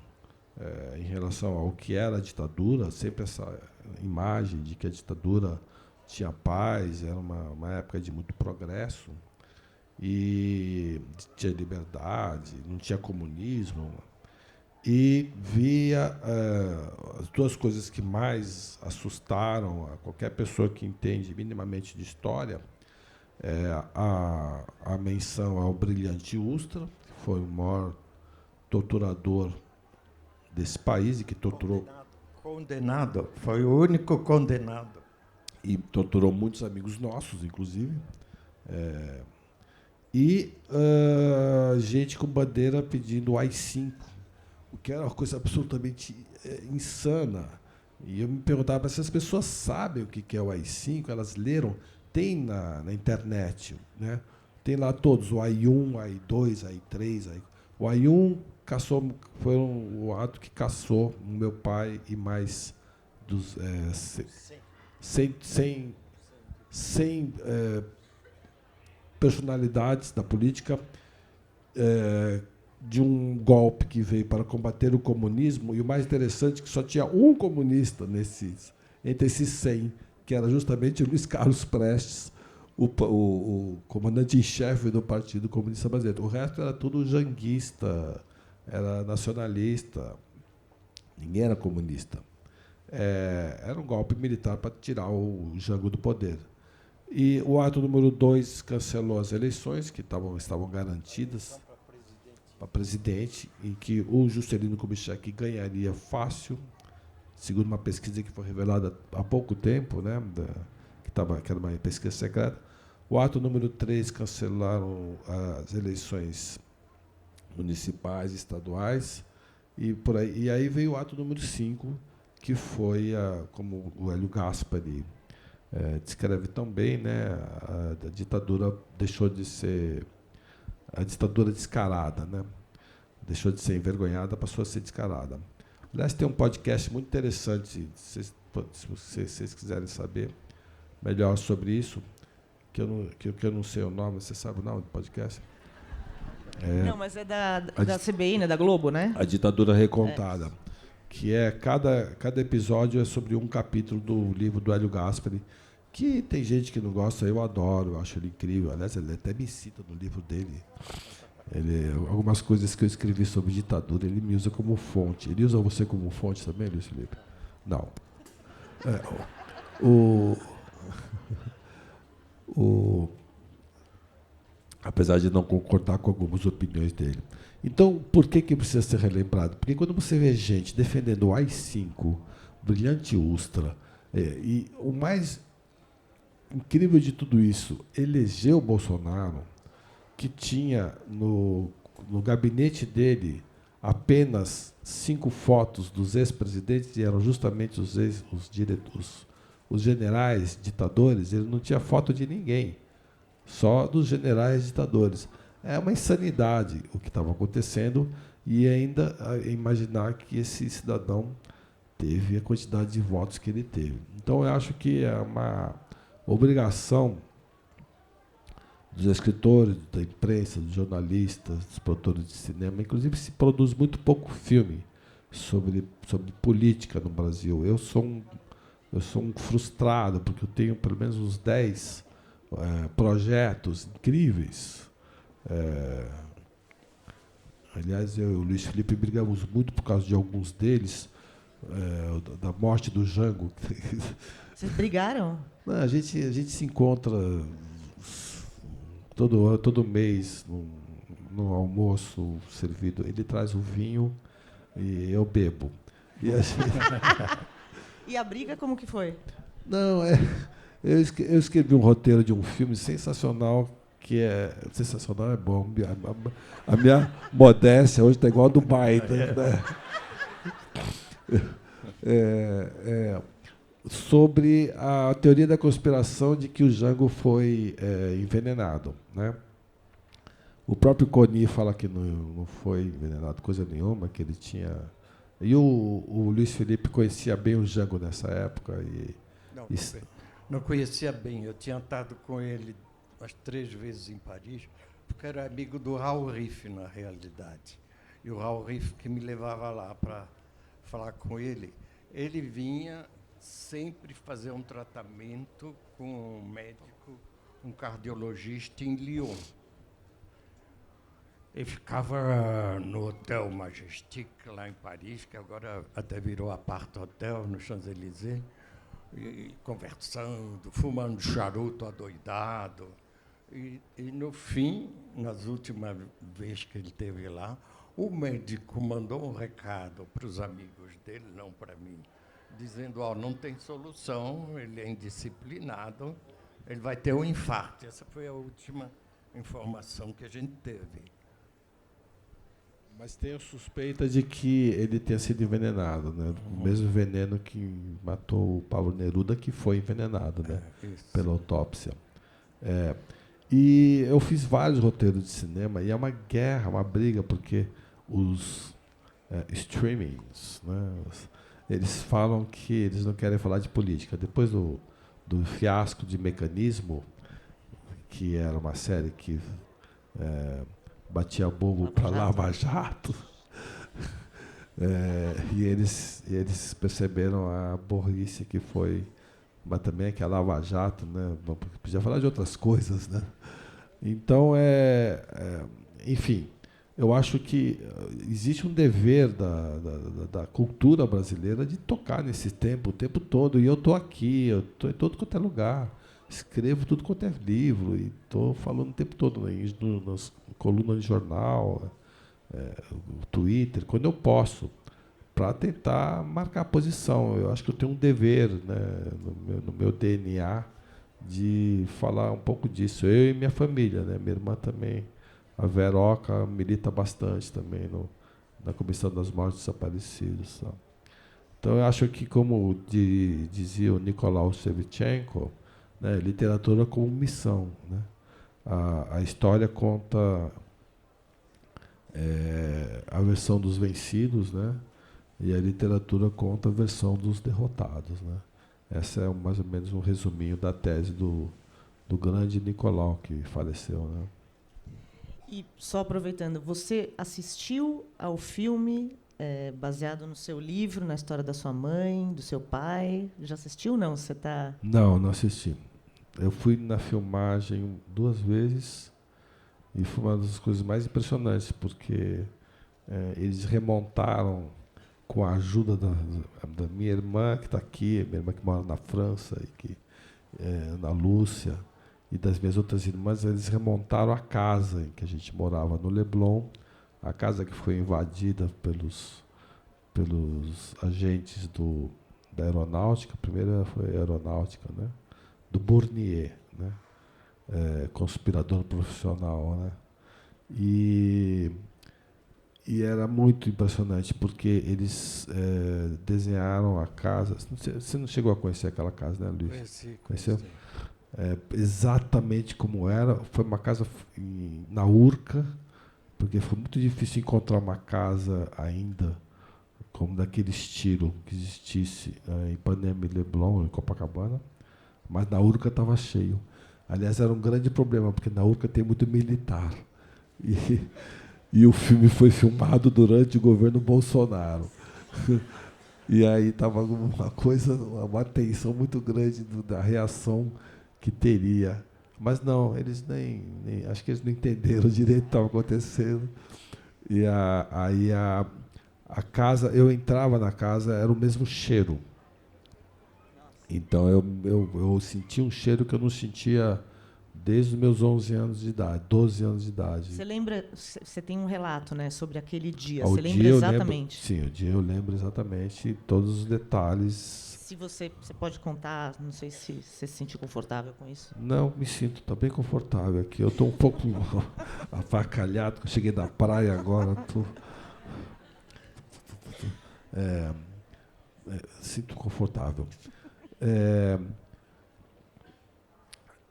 [SPEAKER 2] em relação ao que era a ditadura, sempre essa imagem de que a ditadura tinha paz, era uma época de muito progresso, e tinha liberdade, não tinha comunismo. E via as duas coisas que mais assustaram a qualquer pessoa que entende minimamente de história, a menção ao Brilhante Ustra, que foi o maior torturador desse país e que torturou...
[SPEAKER 5] Condenado, foi o único condenado.
[SPEAKER 2] E torturou muitos amigos nossos, inclusive. E gente com bandeira pedindo AI-5, o que era uma coisa absolutamente insana. E eu me perguntava se as pessoas sabem o que é o AI-5, elas leram, tem na internet, né? Tem lá todos, o AI-1, AI-2, AI-3. O AI-1 foi o ato que caçou o meu pai e mais 100 personalidades da política, de um golpe que veio para combater o comunismo, e o mais interessante é que só tinha um comunista entre esses 100, que era justamente o Luiz Carlos Prestes, o comandante em chefe do Partido Comunista Brasileiro. O resto era tudo janguista, era nacionalista, ninguém era comunista. Era um golpe militar para tirar o Jango do poder. E o ato número 2 cancelou as eleições, que estavam garantidas para presidente, em que o Juscelino Kubitschek ganharia fácil, segundo uma pesquisa que foi revelada há pouco tempo, né, que era uma pesquisa secreta. O ato número 3 cancelaram as eleições municipais e estaduais, e aí veio o ato número 5, que foi, como o Hélio Gaspari descreve tão bem, né, a ditadura deixou de ser a ditadura descarada, né? Deixou de ser envergonhada, passou a ser descarada. Aliás, tem um podcast muito interessante, se vocês quiserem saber melhor sobre isso, que eu não sei o nome, você sabe o nome do podcast?
[SPEAKER 4] Não, mas é da CBI, né, da Globo, né?
[SPEAKER 2] A Ditadura Recontada, que cada episódio é sobre um capítulo do livro do Hélio Gaspari, que tem gente que não gosta, eu adoro, eu acho ele incrível. Aliás, ele até me cita no livro dele. Algumas coisas que eu escrevi sobre ditadura, ele me usa como fonte. Ele usa você como fonte também, Luiz Felipe? Não. Apesar de não concordar com algumas opiniões dele. Então, por que precisa ser relembrado? Porque quando você vê gente defendendo o AI-5, Brilhante Ustra, e o mais incrível de tudo isso, elegeu o Bolsonaro, que tinha no gabinete dele apenas 5 fotos dos ex-presidentes, e eram justamente os generais ditadores. Ele não tinha foto de ninguém, só dos generais ditadores. É uma insanidade o que estava acontecendo, e ainda imaginar que esse cidadão teve a quantidade de votos que ele teve. Então, eu acho que é uma obrigação dos escritores, da imprensa, dos jornalistas, dos produtores de cinema. Inclusive, se produz muito pouco filme sobre política no Brasil. Eu sou um frustrado, porque eu tenho pelo menos uns 10 projetos incríveis. Aliás, eu e o Luiz Felipe brigamos muito por causa de alguns deles, da morte do Jango.
[SPEAKER 4] Vocês brigaram?
[SPEAKER 2] Não, a gente se encontra todo mês no almoço servido. Ele traz o vinho e eu bebo. E a gente...
[SPEAKER 4] E a briga como que foi?
[SPEAKER 2] Não, eu escrevi um roteiro de um filme sensacional, que é... Sensacional é bom. A minha modéstia hoje está igual a do Biden, né? Sobre a teoria da conspiração de que o Jango foi envenenado, né? O próprio Coni fala que não foi envenenado coisa nenhuma, que ele tinha... E o Luiz Felipe conhecia bem o Jango nessa época.
[SPEAKER 5] Não conhecia bem. Eu tinha estado com ele umas 3 vezes em Paris, porque era amigo do Raul Riff, na realidade. E o Raul Riff que me levava lá para falar com ele. Ele vinha sempre fazer um tratamento com um médico, um cardiologista em Lyon. Ele ficava no Hotel Majestic, lá em Paris, que agora até virou Apart Hotel, no Champs-Élysées, e conversando, fumando charuto adoidado. E, no fim, nas últimas vezes que ele esteve lá, o médico mandou um recado para os amigos dele, não para mim, dizendo, não tem solução, ele é indisciplinado, ele vai ter um infarto. Essa foi a última informação que a gente teve.
[SPEAKER 2] Mas tenho suspeita de que ele tenha sido envenenado, né? O mesmo veneno que matou o Pablo Neruda, que foi envenenado, né? Pela autópsia. E eu fiz vários roteiros de cinema, e é uma guerra, uma briga, porque os streamings, né? Eles falam que eles não querem falar de política. Depois do fiasco de Mecanismo, que era uma série que batia bobo para Lava Jato, e eles perceberam a burrice que foi, mas também que a Lava Jato, né? Podia falar de outras coisas, né? Então, enfim, eu acho que existe um dever da cultura brasileira de tocar nesse tempo, o tempo todo. E eu estou aqui, eu estou em todo quanto é lugar. Escrevo tudo quanto é livro e estou falando o tempo todo nas colunas de jornal, Twitter, quando eu posso, para tentar marcar a posição. Eu acho que eu tenho um dever, né, no meu DNA de falar um pouco disso. Eu e minha família, né, minha irmã também, a Veroca, milita bastante também na Comissão das Mortes Desaparecidos. Tá? Então, eu acho que, como dizia o Nicolau Shevchenko, né, literatura como missão, né? A história conta a versão dos vencidos, né? E a literatura conta a versão dos derrotados, né? Essa é mais ou menos um resuminho da tese do grande Nicolau, que faleceu, né?
[SPEAKER 4] E só aproveitando, você assistiu ao filme baseado no seu livro, na história da sua mãe, do seu pai? Já assistiu ou não? Você tá...
[SPEAKER 2] Não assisti. Eu fui na filmagem 2 vezes e foi uma das coisas mais impressionantes, porque eles remontaram com a ajuda da minha irmã, que está aqui, minha irmã que mora na França, na Lúcia, e das minhas outras irmãs, eles remontaram a casa em que a gente morava, no Leblon, a casa que foi invadida pelos agentes da aeronáutica. A primeira foi a aeronáutica, né? Do Bournier, né? Conspirador profissional, né? E era muito impressionante, porque eles desenharam a casa. Você não chegou a conhecer aquela casa, né, Luiz?
[SPEAKER 5] Conheci.
[SPEAKER 2] Conheceu? Exatamente como era. Foi uma casa na Urca, porque foi muito difícil encontrar uma casa ainda como daquele estilo que existisse em Ipanema e Leblon, em Copacabana, mas na Urca estava cheio. Aliás, era um grande problema, porque na Urca tem muito militar. E o filme foi filmado durante o governo Bolsonaro. E aí estava uma tensão muito grande da reação que teria. Mas não, eles nem acho que eles não entenderam direito o que estava acontecendo. E aí A casa, eu entrava na casa, era o mesmo cheiro. Então eu sentia um cheiro que eu não sentia desde os meus 11 anos de idade, 12 anos de idade.
[SPEAKER 4] Você lembra, você tem um relato, né, sobre aquele dia,
[SPEAKER 2] Ao
[SPEAKER 4] você
[SPEAKER 2] dia
[SPEAKER 4] lembra
[SPEAKER 2] eu
[SPEAKER 4] exatamente?
[SPEAKER 2] Sim, o dia eu lembro exatamente todos os detalhes.
[SPEAKER 4] Se você pode contar, não sei se você se sentiu confortável com isso.
[SPEAKER 2] Não, me sinto, tá bem confortável aqui. Eu estou um pouco avacalhado, porque eu cheguei da praia agora. Sinto confortável.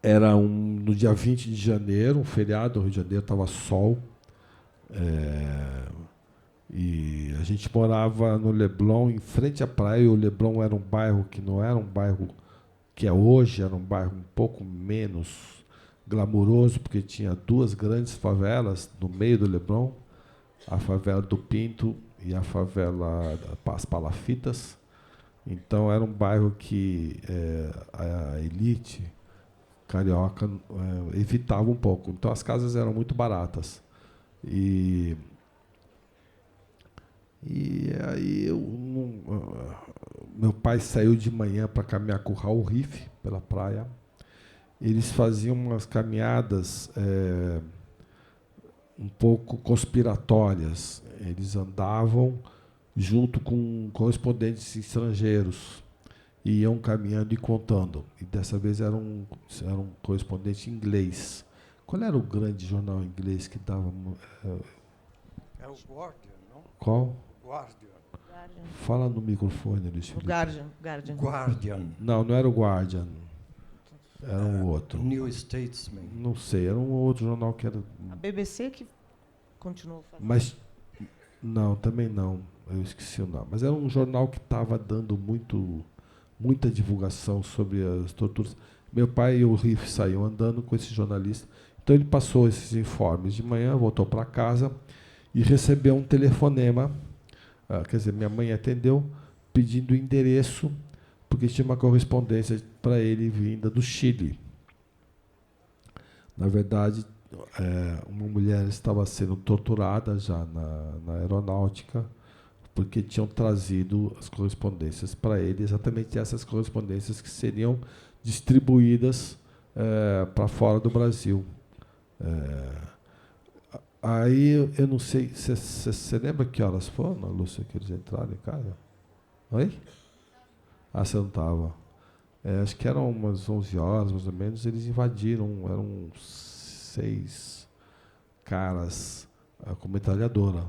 [SPEAKER 2] Era no dia 20 de janeiro, um feriado, no Rio de Janeiro estava sol. E a gente morava no Leblon, em frente à praia. E o Leblon era um bairro que não era um bairro que é hoje, era um bairro um pouco menos glamuroso, porque tinha duas grandes favelas no meio do Leblon, a favela do Pinto e a favela das Palafitas. Então era um bairro que a elite carioca evitava um pouco. Então as casas eram muito baratas. E aí meu pai saiu de manhã para caminhar com o Raul Riff pela praia. Eles faziam umas caminhadas um pouco conspiratórias. Eles andavam junto com correspondentes estrangeiros e iam caminhando e contando. E dessa vez era um correspondente inglês. Qual era o grande jornal inglês que dava?
[SPEAKER 5] É o Guardian, não?
[SPEAKER 2] Qual?
[SPEAKER 5] Guardian.
[SPEAKER 2] Fala no microfone, Luiz Felipe.
[SPEAKER 4] O Guardian.
[SPEAKER 5] Guardian.
[SPEAKER 2] Não era o Guardian. Era um outro.
[SPEAKER 5] New Statesman.
[SPEAKER 2] Não sei, era um outro jornal que era...
[SPEAKER 4] A BBC que continuou fazendo.
[SPEAKER 2] Mas, não, também não. Eu esqueci o nome. Mas era um jornal que estava dando muita divulgação sobre as torturas. Meu pai e o Riff saíam andando com esse jornalista. Então ele passou esses informes de manhã, voltou para casa e recebeu um telefonema. Quer dizer, minha mãe atendeu pedindo o endereço, porque tinha uma correspondência para ele vinda do Chile. Na verdade, uma mulher estava sendo torturada já na aeronáutica, porque tinham trazido as correspondências para ele, exatamente essas correspondências que seriam distribuídas para fora do Brasil. Aí eu não sei, você lembra que horas foram, Lúcia, que eles entraram em casa? Oi? Você não estava. Acho que eram umas 11 horas, mais ou menos, eles invadiram, eram 6 caras com metralhadora.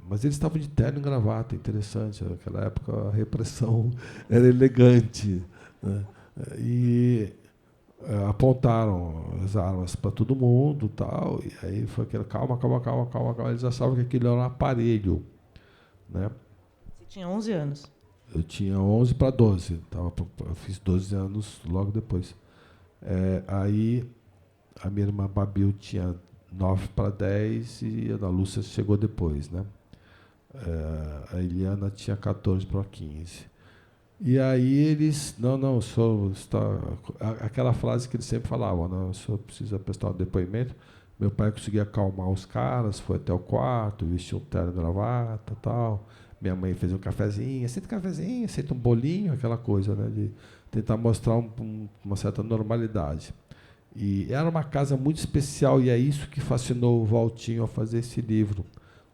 [SPEAKER 2] Mas eles estavam de terno e gravata, interessante. Naquela época a repressão era elegante, né? E apontaram as armas para todo mundo, tal, e aí foi aquele calma. Eles achavam que aquilo era um aparelho, né?
[SPEAKER 4] Você tinha 11 anos.
[SPEAKER 2] Eu tinha 11 para 12, eu fiz 12 anos logo depois. Aí a minha irmã Babil tinha 9 para 10 e a Ana Lúcia chegou depois, né? A Eliana tinha 14 para 15. E aí eles, não, o senhor está... Aquela frase que eles sempre falavam, não, o senhor precisa prestar um depoimento. Meu pai conseguia acalmar os caras, foi até o quarto, vestiu um terno e gravata, tal. Minha mãe fez um cafezinho, aceita um bolinho, aquela coisa, né, de tentar mostrar uma certa normalidade. E era uma casa muito especial, e é isso que fascinou o Valtinho a fazer esse livro.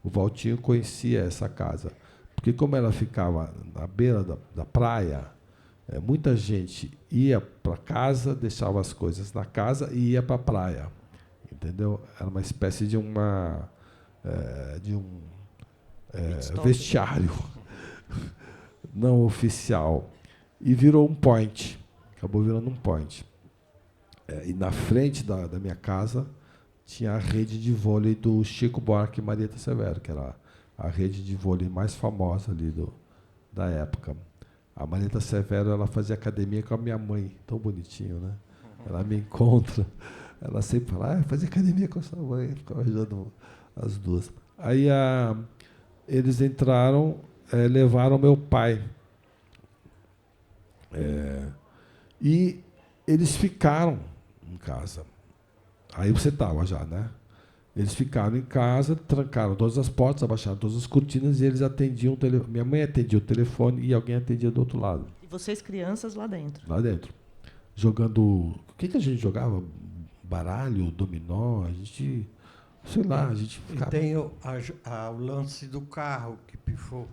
[SPEAKER 2] O Valtinho conhecia essa casa. Porque como ela ficava na beira da praia, muita gente ia para casa, deixava as coisas na casa e ia para a praia. Entendeu? Era uma espécie de um vestiário não oficial. E virou um point. Acabou virando um point. E na frente da minha casa tinha a rede de vôlei do Chico Buarque e Marieta Severo, que era a rede de vôlei mais famosa ali da época. A Marieta Severo, ela fazia academia com a minha mãe, tão bonitinho, né? Ela me encontra, ela sempre fala, fazia academia com a sua mãe, ficava ajudando as duas. Aí eles entraram, levaram meu pai. E eles ficaram em casa. Aí você estava já, né? Eles ficaram em casa, trancaram todas as portas, abaixaram todas as cortinas e eles atendiam o telefone. Minha mãe atendia o telefone e alguém atendia do outro lado.
[SPEAKER 4] E vocês crianças lá dentro?
[SPEAKER 2] Lá dentro. Jogando... O que a gente jogava? Baralho, dominó, a gente... Sei lá, a gente
[SPEAKER 5] E
[SPEAKER 2] ficava...
[SPEAKER 5] tem o lance do carro que pifou.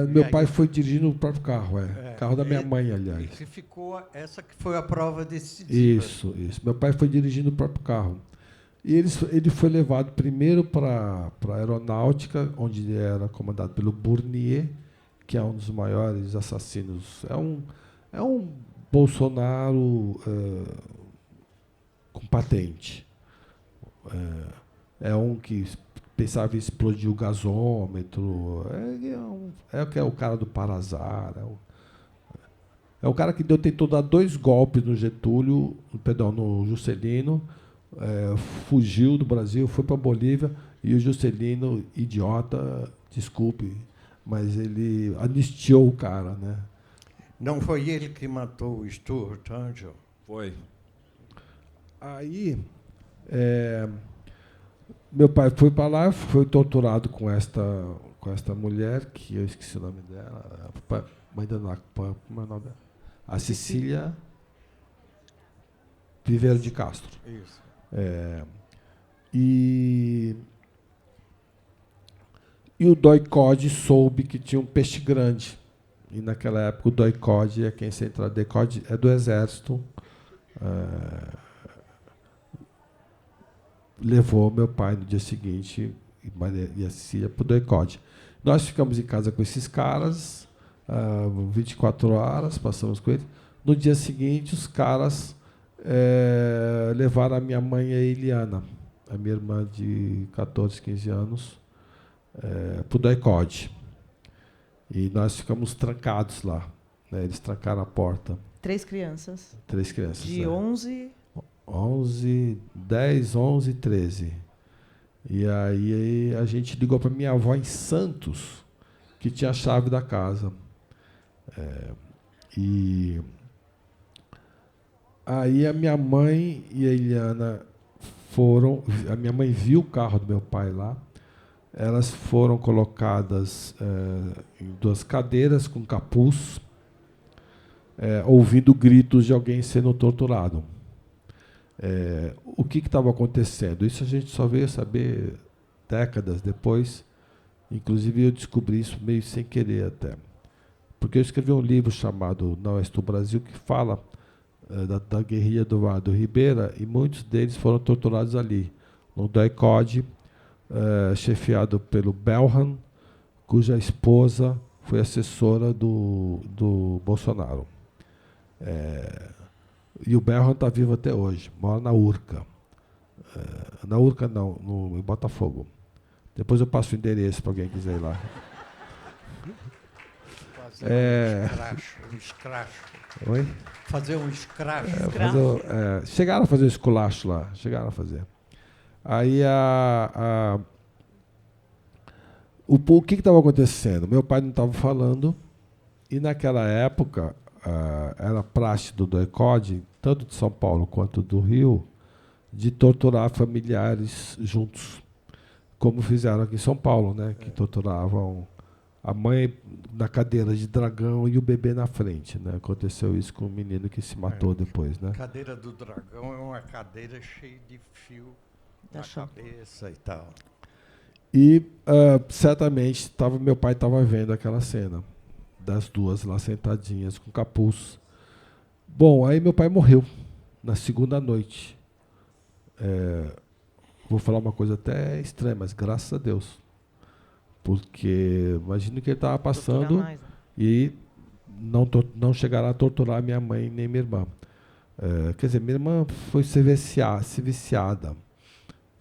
[SPEAKER 2] Meu pai foi dirigindo o próprio carro, carro da minha mãe, aliás.
[SPEAKER 5] E que ficou essa que foi a prova decisiva.
[SPEAKER 2] Isso. Meu pai foi dirigindo o próprio carro. E ele foi levado primeiro para a aeronáutica, onde ele era comandado pelo Bournier, que é um dos maiores assassinos. É um Bolsonaro com patente. É um que pensava em explodir o gasômetro. É o cara do Parazar. É o cara que tentou dar 2 golpes no Getúlio, no Juscelino, fugiu do Brasil, foi para a Bolívia, e o Juscelino, idiota, desculpe, mas ele anistiou o cara, né?
[SPEAKER 5] Não foi ele que matou o Stuart Angel?
[SPEAKER 1] Foi.
[SPEAKER 2] Aí, meu pai foi para lá, foi torturado com esta mulher, que eu esqueci o nome dela, mãe da como é o nome dela? A Cecília Viveiro de Castro.
[SPEAKER 5] Isso.
[SPEAKER 2] E o DOI-CODE soube que tinha um peixe grande. E naquela época o DOI-CODE é quem central. O DOI-CODE é do Exército. Levou meu pai no dia seguinte e a Cecília para o DOI-CODE. Nós ficamos em casa com esses caras 24 horas, passamos com eles. No dia seguinte, os caras levaram a minha mãe e a Eliana, a minha irmã de 14, 15 anos, para o DOI-CODE. E nós ficamos trancados lá. Né? Eles trancaram a porta.
[SPEAKER 4] 3 crianças.
[SPEAKER 2] 3 crianças.
[SPEAKER 4] De
[SPEAKER 2] 10, 11, 13. E aí a gente ligou para minha avó em Santos, que tinha a chave da casa. E aí a minha mãe e a Eliana foram... A minha mãe viu o carro do meu pai lá. Elas foram colocadas em 2 cadeiras com capuz, ouvindo gritos de alguém sendo torturado. O que estava acontecendo? Isso a gente só veio saber décadas depois. Inclusive, eu descobri isso meio sem querer até. Porque eu escrevi um livro chamado Não És Tu Brasil, que fala da guerrilha do Vale do Ribeira, e muitos deles foram torturados ali, no DOI-CODE, chefiado pelo Belhan, cuja esposa foi assessora do Bolsonaro. E o Belhan está vivo até hoje, mora na Urca. Na Urca não, em Botafogo. Depois eu passo o endereço para alguém quiser ir lá.
[SPEAKER 5] Fazer um escracho.
[SPEAKER 2] Oi?
[SPEAKER 5] Fazer um escracho.
[SPEAKER 2] Chegaram a fazer o esculacho lá, chegaram a fazer. Aí o que estava acontecendo? Meu pai não estava falando, e naquela época era praxe do DOI-CODE, tanto de São Paulo quanto do Rio, de torturar familiares juntos, como fizeram aqui em São Paulo, né? Que torturavam a mãe na cadeira de dragão e o bebê na frente, né? Aconteceu isso com um menino que se matou depois, né?
[SPEAKER 5] A cadeira do dragão é uma cadeira cheia de fio na cabeça e tal.
[SPEAKER 2] E certamente meu pai estava vendo aquela cena das 2 lá sentadinhas com capuz. Bom, aí meu pai morreu na segunda noite. Vou falar uma coisa até estranha, mas graças a Deus. Porque imagino que ele estava passando mais, né? E não chegará a torturar minha mãe nem minha irmã. Quer dizer, minha irmã foi se viciada.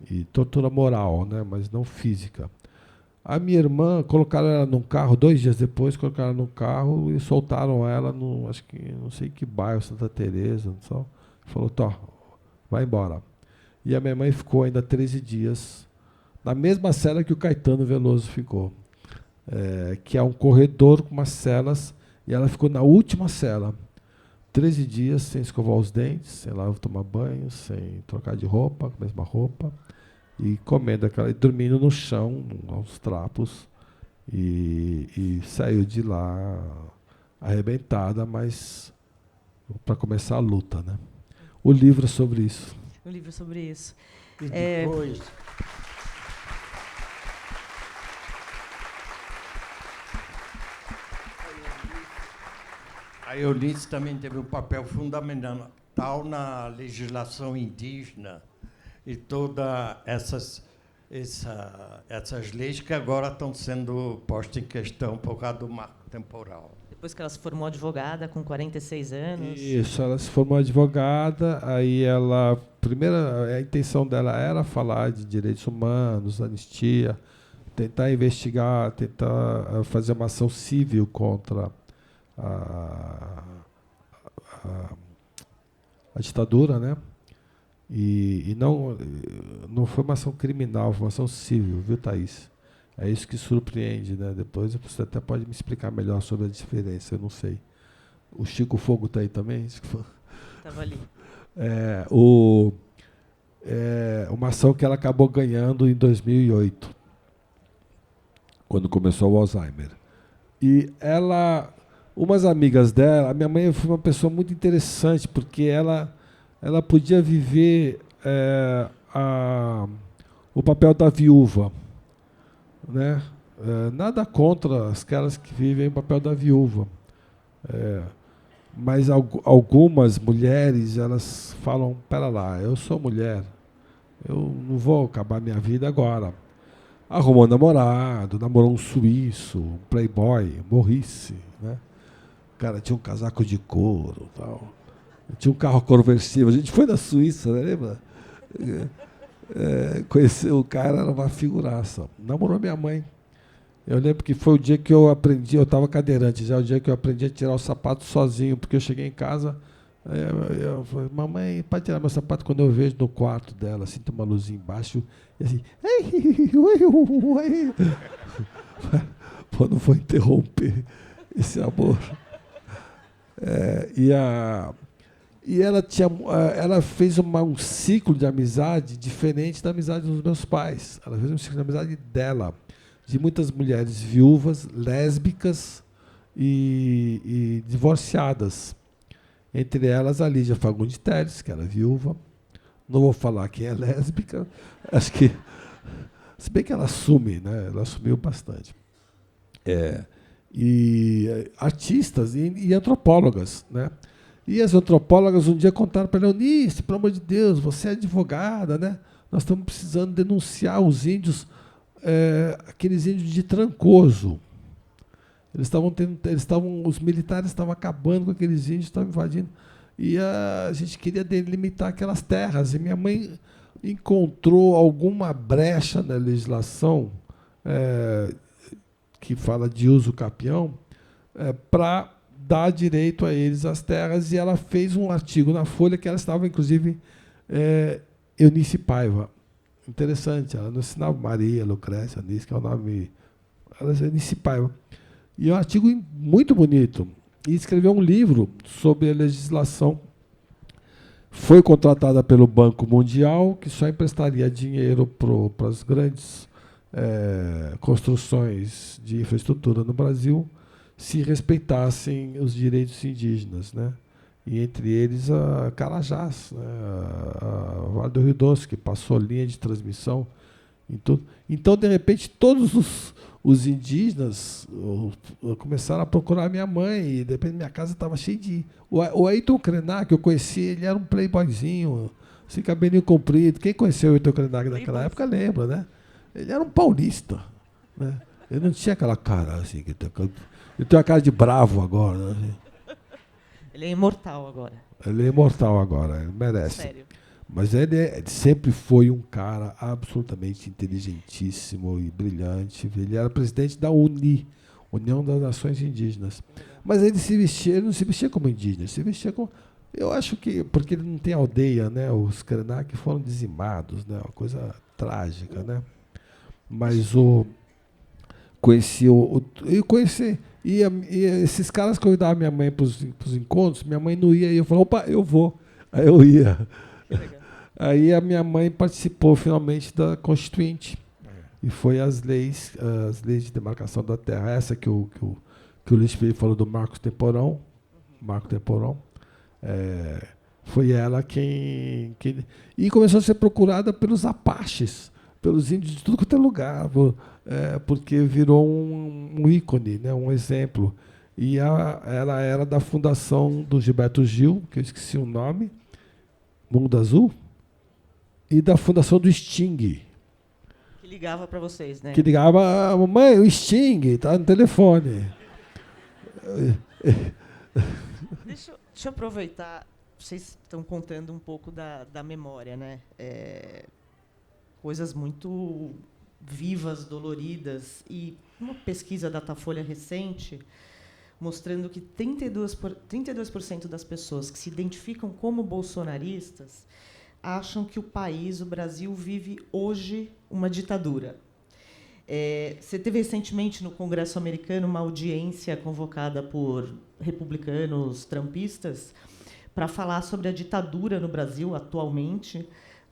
[SPEAKER 2] E tortura moral, né? Mas não física. A minha irmã, colocaram ela num carro, 2 dias depois, colocaram ela num carro e soltaram ela no, acho que, não sei que bairro, Santa Teresa, só. Falou, tá, vai embora. E a minha mãe ficou ainda 13 dias na mesma cela que o Caetano Veloso ficou, que é um corredor com umas celas, e ela ficou na última cela, 13 dias sem escovar os dentes, sem lá tomar banho, sem trocar de roupa, mesma roupa. e comendo aquela, e dormindo no chão, aos trapos, e saiu de lá arrebentada, mas para começar a luta, né? O livro é sobre isso.
[SPEAKER 4] Um livro sobre isso.
[SPEAKER 5] E depois... A Eunice também teve um papel fundamental na legislação indígena e todas essas leis que agora estão sendo postas em questão por causa do marco temporal.
[SPEAKER 4] Depois que ela se formou advogada, com 46 anos.
[SPEAKER 2] Isso, ela se formou advogada, aí ela... A intenção dela era falar de direitos humanos, anistia, tentar investigar, tentar fazer uma ação civil contra a ditadura, né? E não foi uma ação criminal, foi uma ação civil, viu, Thaís? É isso que surpreende, né? Depois você até pode me explicar melhor sobre a diferença, eu não sei. O Chico Fogo está aí também?
[SPEAKER 4] Estava ali.
[SPEAKER 2] Uma ação que ela acabou ganhando em 2008, quando começou o Alzheimer. E umas amigas dela, a minha mãe foi uma pessoa muito interessante, porque ela podia viver o papel da viúva, né? Nada contra aquelas que vivem o papel da viúva. Mas algumas mulheres, elas falam, pera lá, eu sou mulher, eu não vou acabar minha vida agora. Arrumou um namorado, namorou um suíço, um playboy, Morrice, né? O cara tinha um casaco de couro, tal. Tinha um carro conversível. A gente foi na Suíça, né, lembra? Conheceu o cara, era uma figuraça. Namorou minha mãe. Eu lembro que foi o dia que eu aprendi, eu estava cadeirante já, o dia que eu aprendi a tirar o sapato sozinho, porque eu cheguei em casa, eu falei, mamãe, pode tirar meu sapato? Quando eu vejo no quarto dela, assim, tem uma luzinha embaixo, e assim, pô, não vou interromper esse amor. E ela fez um ciclo de amizade diferente da amizade dos meus pais. Ela fez um ciclo de amizade dela, de muitas mulheres viúvas, lésbicas e divorciadas. Entre elas, a Lídia Fagundes Telles, que era viúva. Não vou falar quem é lésbica. Acho que... Se bem que ela assume, né? Ela assumiu bastante. E artistas e antropólogas, né? E as antropólogas um dia contaram para ela, Eunice, pelo amor de Deus, você é advogada, né? Nós estamos precisando denunciar os índios, aqueles índios de Trancoso. Os militares estavam acabando com aqueles índios, estavam invadindo. E a gente queria delimitar aquelas terras. E minha mãe encontrou alguma brecha na legislação que fala de uso capião para dar direito a eles as terras. E ela fez um artigo na Folha que ela estava, inclusive, Eunice Paiva. Interessante, ela não ensinava Maria, Lucrécia, Eunice, que é o nome... Ela é Eunice Paiva. E é um artigo muito bonito. E escreveu um livro sobre a legislação. Foi contratada pelo Banco Mundial, que só emprestaria dinheiro para as grandes construções de infraestrutura no Brasil, se respeitassem os direitos indígenas, né? E entre eles a Carajás, né? a Vale do Rio Doce, que passou linha de transmissão em tudo. Então, de repente, todos os indígenas começaram a procurar minha mãe, e de repente minha casa estava cheia de... O Ayrton Krenak, que eu conheci, ele era um playboyzinho, assim, cabelinho comprido. Quem conheceu o Ayrton Krenak naquela época lembra, né? Ele era um paulista, né? Ele não tinha aquela cara assim, ele tem uma cara de bravo agora, né?
[SPEAKER 4] Ele é imortal agora.
[SPEAKER 2] Ele é imortal agora, ele merece.
[SPEAKER 4] Sério.
[SPEAKER 2] Mas ele sempre foi um cara absolutamente inteligentíssimo e brilhante. Ele era presidente da UNI, União das Nações Indígenas. Mas ele não se vestia como indígena, ele se vestia como... Eu acho que, porque ele não tem aldeia, né? Os Krenak foram dizimados, né? Uma coisa trágica, né? Mas eu conheci... E esses caras convidavam minha mãe para os encontros, minha mãe não ia, e eu falava, opa, eu vou. Aí eu ia. Aí a minha mãe participou finalmente da Constituinte. E foi as leis de demarcação da terra, essa que o Luiz Felipe falou do Marco Temporão. Foi ela quem. E começou a ser procurada pelos apaches, pelos índios de tudo quanto é lugar, porque virou um ícone, né, um exemplo. E ela era da fundação do Gilberto Gil, que eu esqueci o nome, Mundo Azul, e da fundação do Sting.
[SPEAKER 4] Que ligava para vocês, né?
[SPEAKER 2] Que ligava, mamãe, o Sting, tá no telefone.
[SPEAKER 4] Deixa eu aproveitar, vocês estão contando um pouco da memória, né? Coisas muito vivas, doloridas. E uma pesquisa da Datafolha recente mostrando que 32% das pessoas que se identificam como bolsonaristas acham que o Brasil, vive hoje uma ditadura. Você teve recentemente no Congresso americano uma audiência convocada por republicanos trumpistas para falar sobre a ditadura no Brasil atualmente,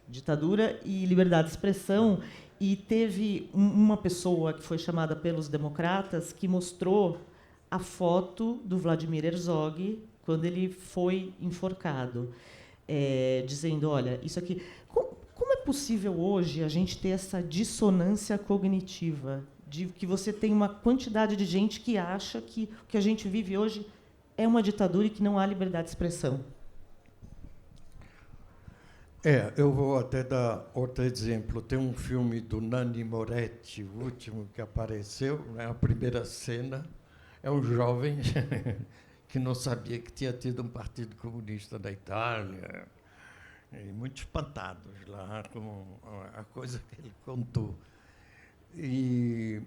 [SPEAKER 4] ditadura e liberdade de expressão, e teve uma pessoa que foi chamada pelos democratas que mostrou a foto do Vladimir Herzog quando ele foi enforcado, dizendo, olha, isso aqui... Como é possível hoje a gente ter essa dissonância cognitiva, de que você tem uma quantidade de gente que acha que o que a gente vive hoje é uma ditadura e que não há liberdade de expressão?
[SPEAKER 5] Eu vou até dar outro exemplo. Tem um filme do Nanni Moretti, o último que apareceu, né, a primeira cena, é um jovem que não sabia que tinha tido um partido comunista da Itália, e muito espantados lá com a coisa que ele contou. E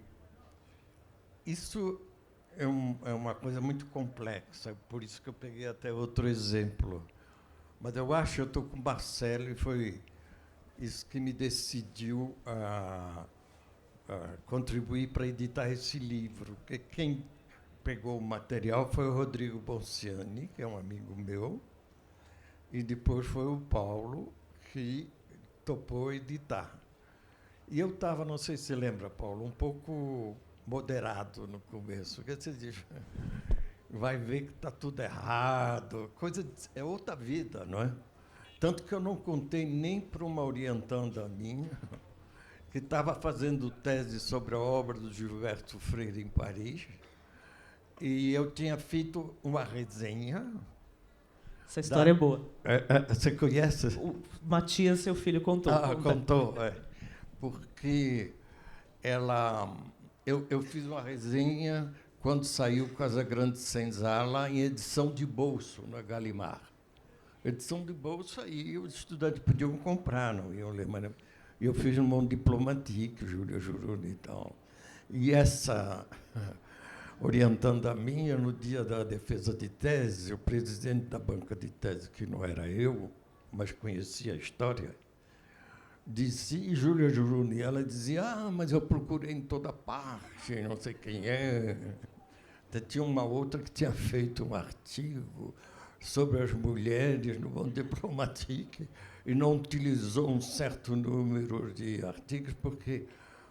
[SPEAKER 5] isso é uma coisa muito complexa, por isso que eu peguei até outro exemplo. Mas eu estou com o Marcelo, e foi isso que me decidiu a contribuir para editar esse livro. Porque quem pegou o material foi o Rodrigo Bonciani, que é um amigo meu, e depois foi o Paulo, que topou editar. E eu estava, não sei se você lembra, Paulo, um pouco moderado no começo, porque você diz, vai ver que está tudo errado, é outra vida, não é? Tanto que eu não contei nem para uma orientanda minha, que estava fazendo tese sobre a obra do Gilberto Freire em Paris, e eu tinha feito uma resenha.
[SPEAKER 4] Essa história é boa.
[SPEAKER 5] Você conhece?
[SPEAKER 4] O Matias, seu filho, contou.
[SPEAKER 5] Contou, porque eu fiz uma resenha quando saiu Casa Grande Senzala em edição de bolso, na Gallimard. Edição de bolso, aí os estudantes podiam comprar, não iam ler, mas eu fiz um Monde Diplomatique, Júlia Juruni e tal. E essa... orientando a minha, no dia da defesa de tese, o presidente da banca de tese, que não era eu, mas conhecia a história, disse, e Júlia Juruni, ela dizia, mas eu procurei em toda parte, não sei quem é. Tinha uma outra que tinha feito um artigo sobre as mulheres no Monde Diplomatique e não utilizou um certo número de artigos porque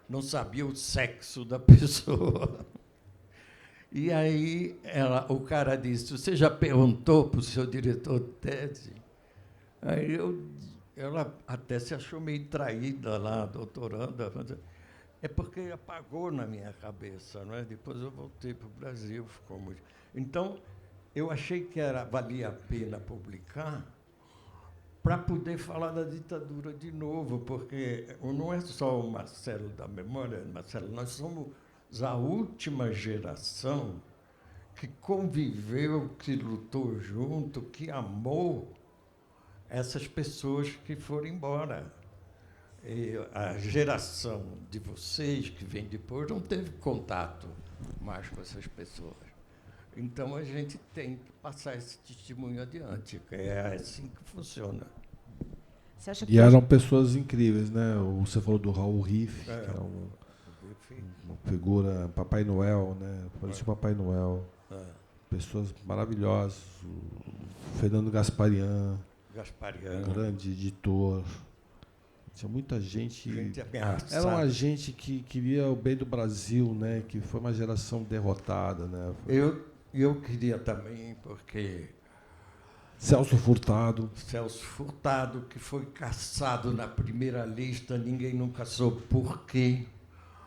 [SPEAKER 5] não sabia o sexo da pessoa. E aí o cara disse, você já perguntou para o seu diretor de tese? Aí ela até se achou meio traída lá, doutoranda. É porque apagou na minha cabeça, não é? Depois eu voltei para o Brasil, ficou muito... Então, eu achei que valia a pena publicar para poder falar da ditadura de novo, porque não é só o Marcelo da memória, Marcelo, nós somos a última geração que conviveu, que lutou junto, que amou essas pessoas que foram embora. E a geração de vocês, que vem depois, não teve contato mais com essas pessoas. Então, a gente tem que passar esse testemunho adiante, que é assim que funciona.
[SPEAKER 4] Você acha que
[SPEAKER 2] E eram pessoas incríveis, né? Você falou do Raul Riff, que era uma figura, Papai Noel, né? Parecia o Papai Noel. Pessoas maravilhosas. O Fernando Gasparian,
[SPEAKER 5] Gaspariano.
[SPEAKER 2] grande editor. Tinha muita gente.
[SPEAKER 5] Gente ameaçada.
[SPEAKER 2] Era uma gente que queria o bem do Brasil, né? Que foi uma geração derrotada, né?
[SPEAKER 5] Eu queria também, porque
[SPEAKER 2] Celso Furtado.
[SPEAKER 5] Celso Furtado, que foi caçado na primeira lista, ninguém nunca soube por quê.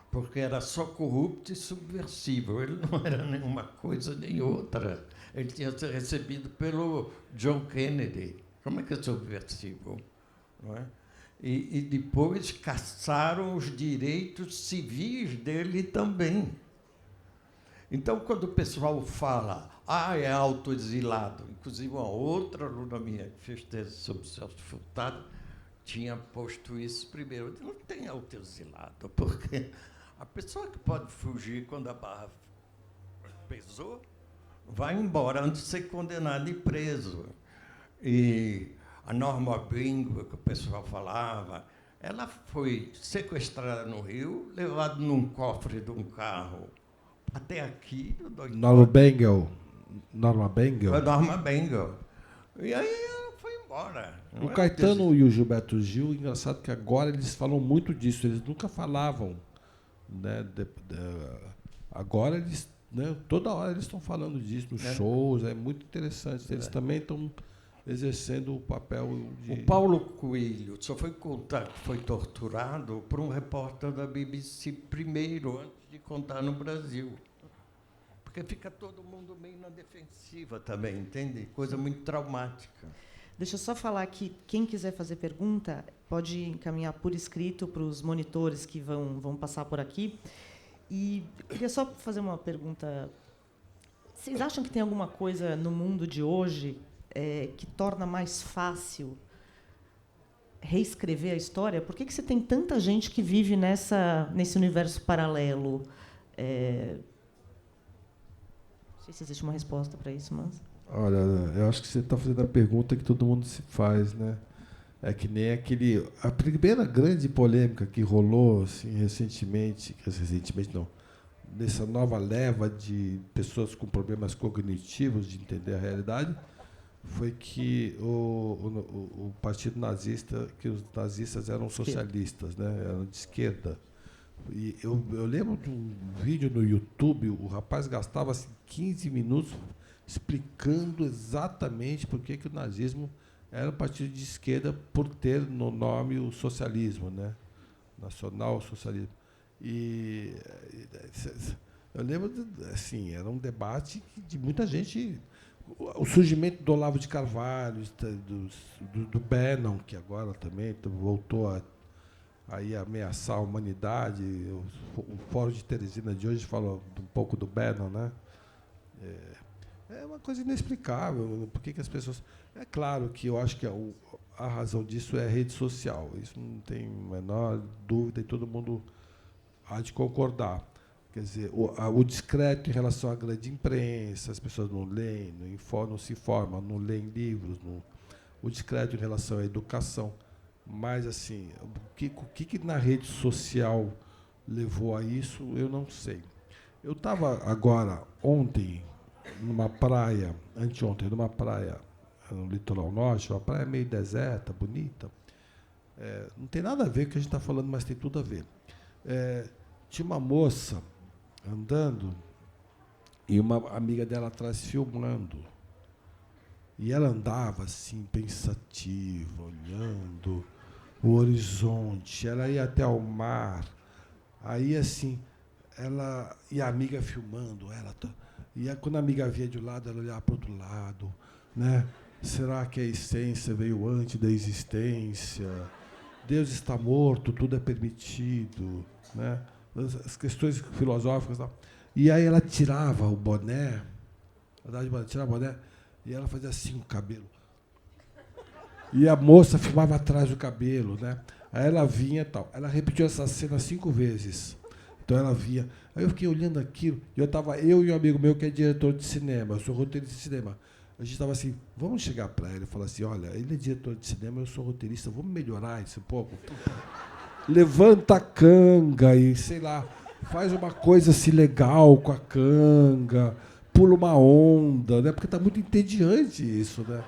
[SPEAKER 5] Porque era só corrupto e subversivo. Ele não era nenhuma coisa nem outra. Ele tinha sido recebido pelo John Kennedy. Como é que é subversivo? Não é? E depois caçaram os direitos civis dele também. Então, quando o pessoal fala, é autoexilado, inclusive uma outra aluna minha que fez tese sobre Celso Furtado tinha posto isso primeiro. Eu disse, não tem autoexilado, porque a pessoa que pode fugir quando a barra pesou, vai embora antes de ser condenado e preso. E a Norma Bingo, que o pessoal falava, ela foi sequestrada no Rio, levada num cofre de um carro até aqui.
[SPEAKER 2] Norma Bengel. Norma Bengel.
[SPEAKER 5] A Norma Bengel. E aí ela foi embora.
[SPEAKER 2] O Caetano e o Gilberto Gil, engraçado que agora eles falam muito disso, eles nunca falavam. Né, agora eles, né, toda hora eles estão falando disso nos shows, é muito interessante. Eles também estão exercendo o papel de...
[SPEAKER 5] O Paulo Coelho só foi contar que foi torturado por um repórter da BBC primeiro, antes de contar no Brasil. Porque fica todo mundo meio na defensiva também, entende? Coisa muito traumática.
[SPEAKER 4] Deixa eu só falar que quem quiser fazer pergunta pode encaminhar por escrito para os monitores que vão passar por aqui. E eu queria só fazer uma pergunta. Vocês acham que tem alguma coisa no mundo de hoje que torna mais fácil reescrever a história? Por que você tem tanta gente que vive nesse universo paralelo? Não sei se existe uma resposta para isso, mas...
[SPEAKER 2] Olha, eu acho que você está fazendo a pergunta que todo mundo se faz, né? É que nem a primeira grande polêmica que rolou assim, recentemente não, nessa nova leva de pessoas com problemas cognitivos de entender a realidade, foi que o partido nazista, que os nazistas eram socialistas, né? Eram de esquerda. E eu lembro de um vídeo no YouTube, o rapaz gastava assim, 15 minutos explicando exatamente por que o nazismo era um partido de esquerda por ter no nome o socialismo, né? Nacional-socialismo. E eu lembro, assim, era um debate de muita gente... O surgimento do Olavo de Carvalho, do Bannon, que agora também voltou a ameaçar a humanidade. O Fórum de Teresina de hoje fala um pouco do Bannon, né? É uma coisa inexplicável. Por que as pessoas... É claro que eu acho que a razão disso é a rede social. Isso não tem a menor dúvida e todo mundo há de concordar. Quer dizer, o discreto em relação à grande imprensa, as pessoas não leem, não se informam, não leem livros, o discreto em relação à educação. Mas, assim, o que na rede social levou a isso, eu não sei. Eu estava agora, ontem, numa praia, anteontem, numa praia no litoral norte, uma praia meio deserta, bonita. Não tem nada a ver com o que a gente está falando, mas tem tudo a ver. Tinha uma moça andando e uma amiga dela atrás filmando. E ela andava assim, pensativa, olhando o horizonte. Ela ia até ao mar. Aí, assim, ela e a amiga filmando ela. E aí, quando a amiga via de um lado, ela olhava para o outro lado, né? Será que a essência veio antes da existência? Deus está morto, tudo é permitido, né? As questões filosóficas. Tal. E aí ela tirava o boné, tirava o boné, e ela fazia assim o cabelo. E a moça filmava atrás do cabelo, né? Aí ela vinha e tal. Ela repetiu essa cena 5 vezes. Então ela via. Aí eu fiquei olhando aquilo, e eu e um amigo meu que é diretor de cinema, eu sou roteirista de cinema. A gente estava assim, vamos chegar para ele e falar assim, olha, ele é diretor de cinema, eu sou roteirista, vamos melhorar isso um pouco. Levanta a canga e, sei lá, faz uma coisa assim legal com a canga, pula uma onda, né? Porque está muito entediante isso, né?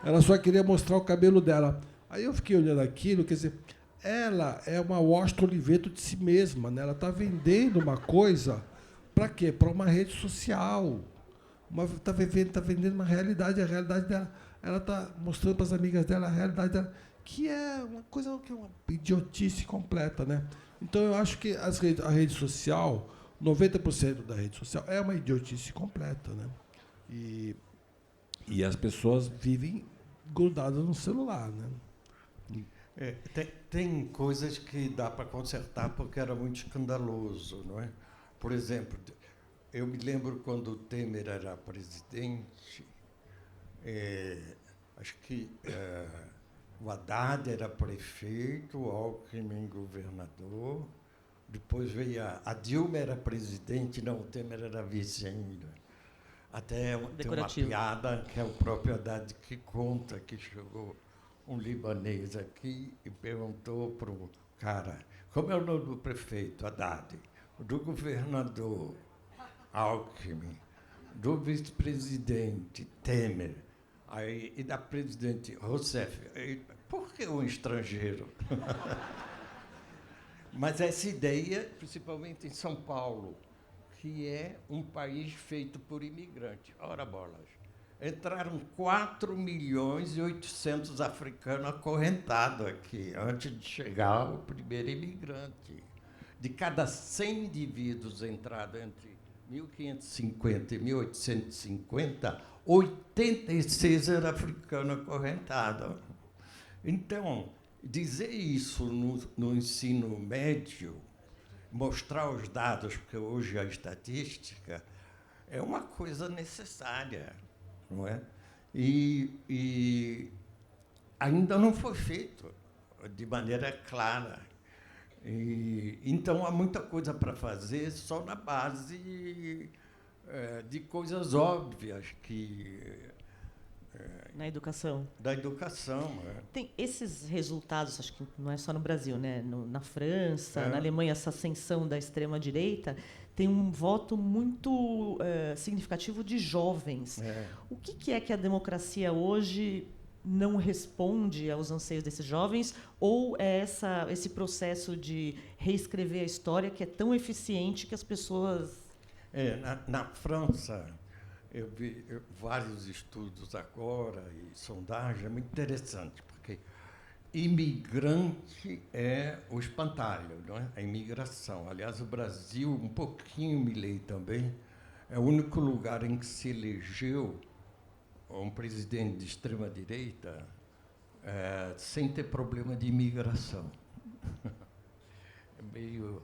[SPEAKER 2] Ela só queria mostrar o cabelo dela. Aí eu fiquei olhando aquilo, quer dizer, ela é uma Washington Oliveto de si mesma, né? Ela está vendendo uma coisa para quê? Para uma rede social. Está vendendo uma realidade, a realidade dela. Ela está mostrando para as amigas dela a realidade dela, que é uma coisa que é uma idiotice completa, né? Então eu acho que a rede social, 90% da rede social é uma idiotice completa, né? E as pessoas vivem grudadas no celular, né?
[SPEAKER 5] Tem coisas que dá para consertar porque era muito escandaloso, não é? Por exemplo, eu me lembro quando o Temer era presidente, acho que o Haddad era prefeito, o Alckmin governador, depois veio a Dilma era presidente, não, o Temer era vice ainda. Até tem uma piada que é o próprio Haddad que conta que chegou um libanês aqui e perguntou para o cara, como é o nome do prefeito, Haddad, do governador, Alckmin, do vice-presidente, Temer, aí, e da presidente, Rousseff. Por que um estrangeiro? Mas essa ideia, principalmente em São Paulo, que é um país feito por imigrantes. Ora, bolas. Entraram 4.800.000 africanos acorrentados aqui, antes de chegar o primeiro imigrante. De cada 100 indivíduos entrados entre 1550 e 1850, 86 eram africanos acorrentados. Então, dizer isso no ensino médio, mostrar os dados, porque hoje a estatística é uma coisa necessária, não é? E ainda não foi feito de maneira clara. Então, há muita coisa para fazer só na base de coisas óbvias
[SPEAKER 4] na educação.
[SPEAKER 5] Da educação.
[SPEAKER 4] Tem esses resultados, acho que não é só no Brasil, né? Na França, na Alemanha, essa ascensão da extrema-direita tem um voto muito significativo de jovens. O que é que a democracia hoje não responde aos anseios desses jovens, ou é esse processo de reescrever a história que é tão eficiente que as pessoas...
[SPEAKER 5] Na França, eu vi vários estudos agora e sondagem, é muito interessante, porque imigrante é o espantalho, não é? A imigração. Aliás, o Brasil, um pouquinho me lei também, é o único lugar em que se elegeu um presidente de extrema-direita sem ter problema de imigração. É meio...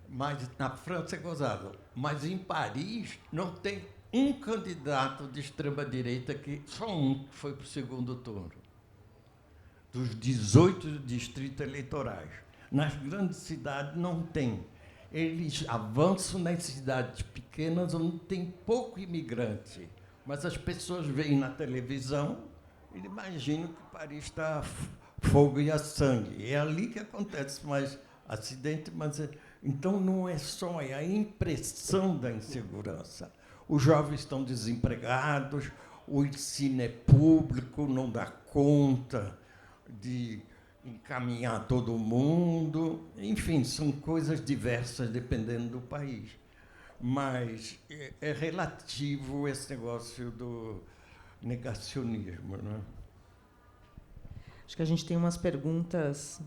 [SPEAKER 5] Mas na França é gozado. Mas em Paris não tem um candidato de extrema-direita, só um que foi para o segundo turno, dos 18 distritos eleitorais. Nas grandes cidades não tem. Eles avançam nas cidades pequenas onde tem pouco imigrante. Mas as pessoas veem na televisão e imaginam que Paris está fogo e a sangue. É ali que acontece mais acidente, mas... Então, não é só a impressão da insegurança. Os jovens estão desempregados, o ensino é público, não dá conta de encaminhar todo mundo. Enfim, são coisas diversas dependendo do país. Mas é relativo esse negócio do negacionismo, né?
[SPEAKER 4] Acho que a gente tem umas perguntas...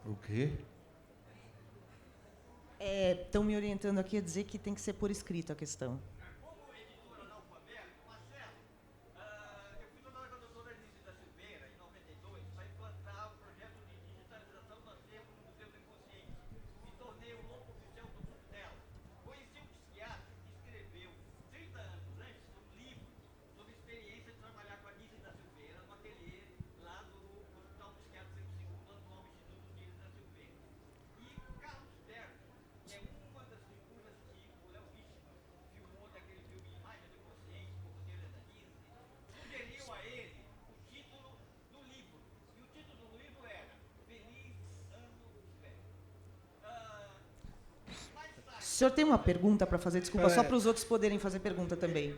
[SPEAKER 5] O quê?
[SPEAKER 4] Estão me orientando aqui a dizer que tem que ser por escrito a questão. senhor tem uma pergunta para fazer? Desculpa, só para os outros poderem fazer pergunta também.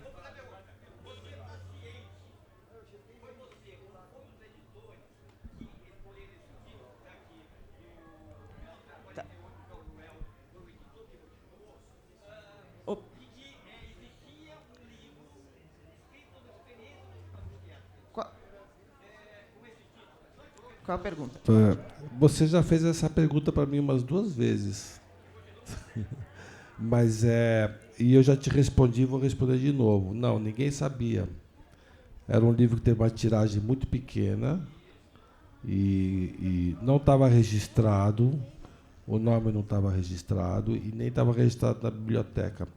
[SPEAKER 4] Tá. Qual a pergunta?
[SPEAKER 2] Você já fez essa pergunta para mim umas 2 vezes. Mas e eu já te respondi, vou responder de novo. Não, ninguém sabia. Era um livro que teve uma tiragem muito pequena e não estava registrado, o nome não estava registrado e nem estava registrado na biblioteca.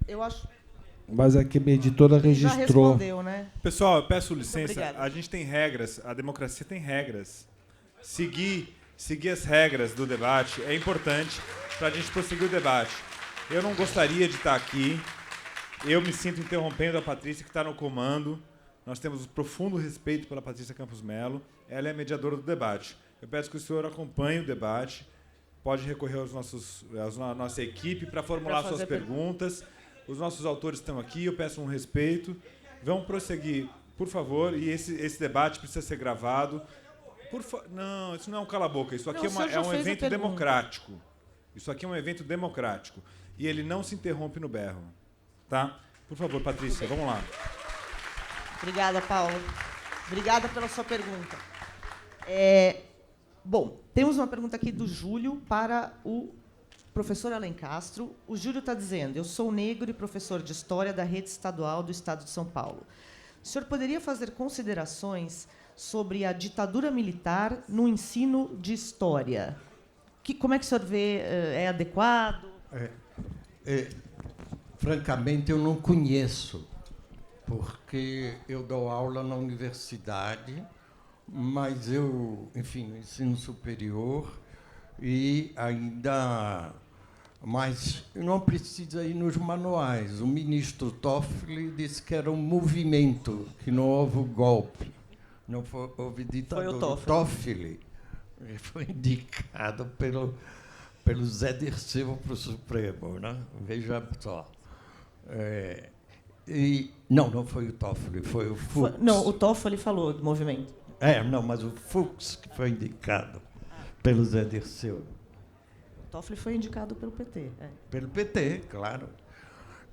[SPEAKER 4] Eu acho.
[SPEAKER 2] Mas é que minha editora registrou.
[SPEAKER 4] Já respondeu, né?
[SPEAKER 1] Pessoal, eu peço licença.
[SPEAKER 4] Obrigada.
[SPEAKER 1] A gente tem regras, a democracia tem regras. Seguir as regras do debate é importante para a gente prosseguir o debate. Eu não gostaria de estar aqui. Eu me sinto interrompendo a Patrícia, que está no comando. Nós temos profundo respeito pela Patrícia Campos Melo. Ela é a mediadora do debate. Eu peço que o senhor acompanhe o debate. Pode recorrer à nossa equipe para formular suas perguntas. Os nossos autores estão aqui. Eu peço um respeito. Vamos prosseguir, por favor. E esse debate precisa ser gravado. Não, isso não é um cala-boca. Isso aqui é um evento democrático. Isso aqui é um evento democrático. E ele não se interrompe no berro. Tá? Por favor, Patrícia, vamos lá.
[SPEAKER 4] Obrigada, Paulo. Obrigada pela sua pergunta. Bom, temos uma pergunta aqui do Júlio para o professor Alencastro. O Júlio está dizendo: eu sou negro e professor de História da Rede Estadual do Estado de São Paulo. O senhor poderia fazer considerações sobre a ditadura militar no ensino de História? Como é que o senhor vê? É adequado?
[SPEAKER 5] Francamente, eu não conheço, porque eu dou aula na universidade, mas eu, enfim, no ensino superior e ainda... Mas não precisa ir nos manuais. O ministro Toffoli disse que era um movimento, que não houve golpe. Não houve ditadura.
[SPEAKER 4] Foi o
[SPEAKER 5] Toffoli. Ele foi indicado pelo Zé Dirceu para o Supremo, né? Veja só. Não foi o Toffoli, foi o Fux.
[SPEAKER 4] Não, o Toffoli falou do movimento.
[SPEAKER 5] Não, mas o Fux que foi indicado pelo Zé Dirceu.
[SPEAKER 4] O Toffoli foi indicado pelo PT.
[SPEAKER 5] Pelo PT, claro.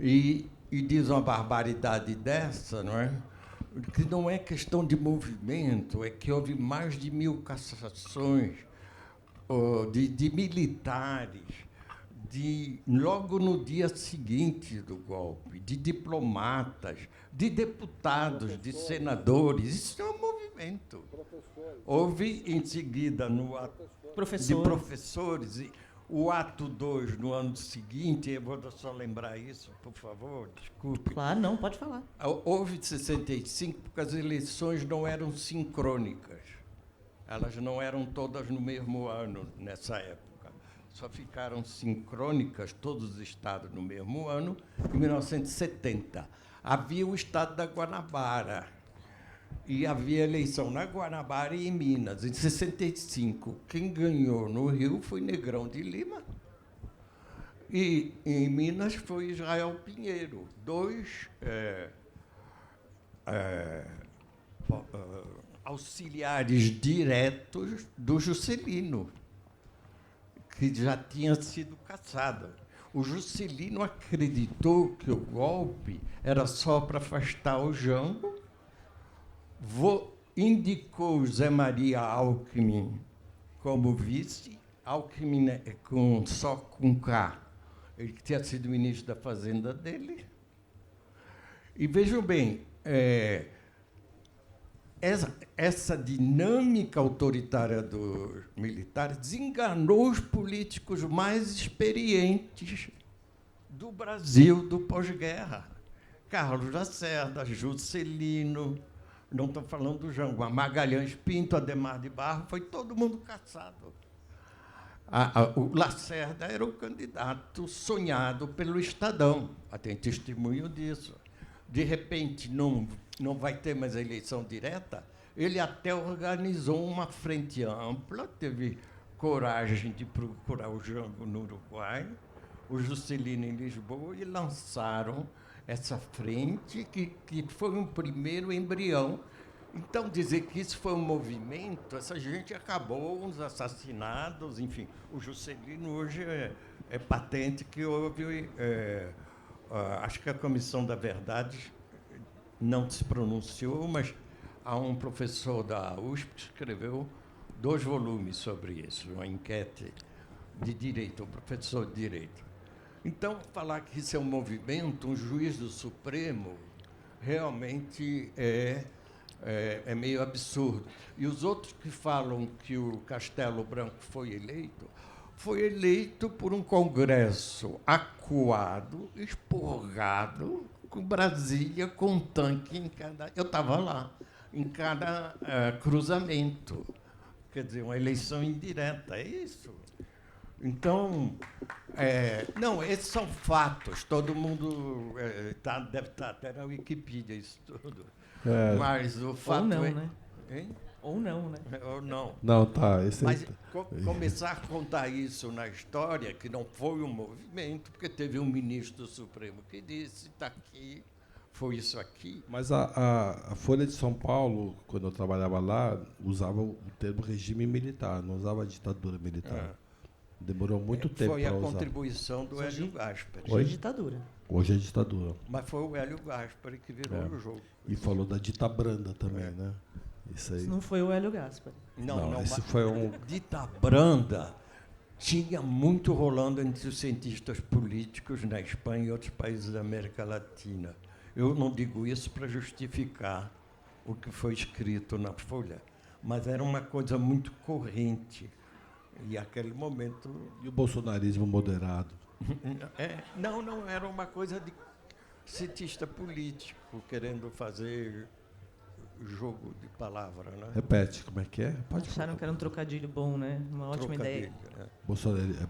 [SPEAKER 5] E diz uma barbaridade dessa, não é? Que não é questão de movimento, é que houve mais de 1000 cassações de militares, logo no dia seguinte do golpe, de diplomatas, de deputados, de senadores. Isso é um movimento. Houve, em seguida, no ato de professores, o ato 2, no ano seguinte, eu vou só lembrar isso, por favor, desculpe.
[SPEAKER 4] Claro, não, pode falar.
[SPEAKER 5] Houve de 65, porque as eleições não eram sincrônicas. Elas não eram todas no mesmo ano, nessa época. Só ficaram sincrônicas, todos os estados no mesmo ano, em 1970. Havia o estado da Guanabara, e havia eleição na Guanabara e em Minas. Em 65, quem ganhou no Rio foi Negrão de Lima, e em Minas foi Israel Pinheiro, 2 auxiliares diretos do Juscelino, que já tinha sido caçado. O Juscelino acreditou que o golpe era só para afastar o Jango, indicou Zé Maria Alckmin como vice, Alckmin só com K, ele que tinha sido ministro da Fazenda dele. E vejam bem, essa dinâmica autoritária dos militares desenganou os políticos mais experientes do Brasil do pós-guerra. Carlos Lacerda, Juscelino, não estou falando do Jango, Magalhães Pinto, Adhemar de Barros, foi todo mundo caçado. O Lacerda era o candidato sonhado pelo Estadão, tem testemunho disso. De repente, não vai ter mais a eleição direta, ele até organizou uma frente ampla, teve coragem de procurar o Jango no Uruguai, o Juscelino em Lisboa, e lançaram essa frente que foi um primeiro embrião. Então, dizer que isso foi um movimento, essa gente acabou, uns assassinados, enfim. O Juscelino hoje é patente que houve... acho que a Comissão da Verdade não se pronunciou, mas há um professor da USP que escreveu 2 volumes sobre isso, uma enquete de direito, um professor de direito. Então, falar que isso é um movimento, um juiz do Supremo, realmente é meio absurdo. E os outros que falam que o Castelo Branco foi eleito por um Congresso acuado, expurgado, com Brasília, com um tanque em cada... Eu estava lá, em cada cruzamento. Quer dizer, uma eleição indireta, é isso. Então, não, esses são fatos. Todo mundo deve estar até na Wikipedia isso tudo. Mas o fato
[SPEAKER 4] Ou não,
[SPEAKER 5] é...
[SPEAKER 4] né?
[SPEAKER 5] Hein?
[SPEAKER 4] Ou não, né?
[SPEAKER 5] Ou não.
[SPEAKER 2] Não, tá. Esse
[SPEAKER 5] Mas começar a contar isso na história, que não foi um movimento, porque teve um ministro do Supremo que disse, está aqui, foi isso aqui.
[SPEAKER 2] Mas a Folha de São Paulo, quando eu trabalhava lá, usava o termo regime militar, não usava ditadura militar. Demorou muito tempo
[SPEAKER 5] Foi
[SPEAKER 2] para
[SPEAKER 5] a
[SPEAKER 2] usar.
[SPEAKER 5] contribuição do Hélio Gaspari.
[SPEAKER 2] Oi?
[SPEAKER 4] Ditadura.
[SPEAKER 2] Hoje é ditadura.
[SPEAKER 5] Mas foi o Hélio Gaspari que virou o jogo.
[SPEAKER 2] E falou da dita branda também, né? Isso aí.
[SPEAKER 4] Isso não foi o Hélio Gaspari.
[SPEAKER 5] Não,
[SPEAKER 2] esse
[SPEAKER 5] mas
[SPEAKER 2] foi um...
[SPEAKER 5] dita branda tinha muito rolando entre os cientistas políticos na Espanha e outros países da América Latina. Eu não digo isso para justificar o que foi escrito na Folha, mas era uma coisa muito corrente. E aquele momento...
[SPEAKER 2] E o bolsonarismo moderado?
[SPEAKER 5] Não, era uma coisa de cientista político, querendo fazer jogo de palavra, né?
[SPEAKER 2] Repete, como é que é? Pode
[SPEAKER 4] Acharam
[SPEAKER 2] falar.
[SPEAKER 4] que era um trocadilho bom, né? Uma ótima ideia.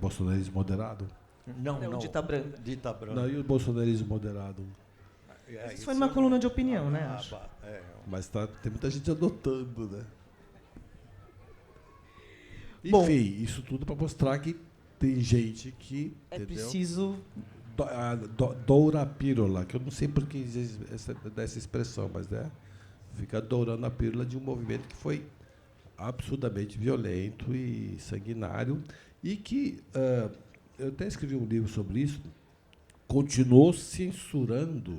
[SPEAKER 2] Bolsonarismo moderado?
[SPEAKER 5] Não.
[SPEAKER 4] Dita branda.
[SPEAKER 5] Dita branda.
[SPEAKER 2] Não, e o bolsonarismo moderado?
[SPEAKER 4] Isso foi numa coluna de opinião, né? Acho.
[SPEAKER 2] Mas tem muita gente adotando, né?
[SPEAKER 4] Bom.
[SPEAKER 2] Enfim, isso tudo para mostrar que tem gente que...
[SPEAKER 4] É
[SPEAKER 2] entendeu?
[SPEAKER 4] preciso...
[SPEAKER 2] Doura a pílula, que eu não sei por que dessa expressão, mas fica dourando a pílula de um movimento que foi absurdamente violento e sanguinário e que, eu até escrevi um livro sobre isso, continuou censurando,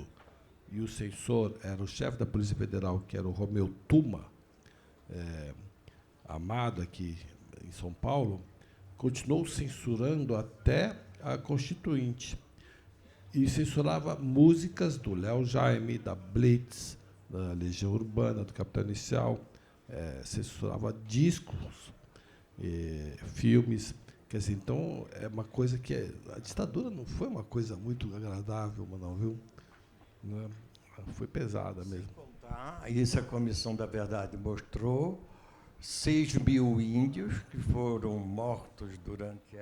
[SPEAKER 2] e o censor era o chefe da Polícia Federal, que era o Romeu Tuma, amado aqui em São Paulo, continuou censurando até a Constituinte. E censurava músicas do Léo Jaime, da Blitz, da Legião Urbana, do Capital Inicial, censurava discos, filmes. Quer dizer, então, é uma coisa que... a ditadura não foi uma coisa muito agradável, não, viu? Né? Foi pesada mesmo.
[SPEAKER 5] Isso a Comissão da Verdade mostrou. 6 mil índios que foram mortos durante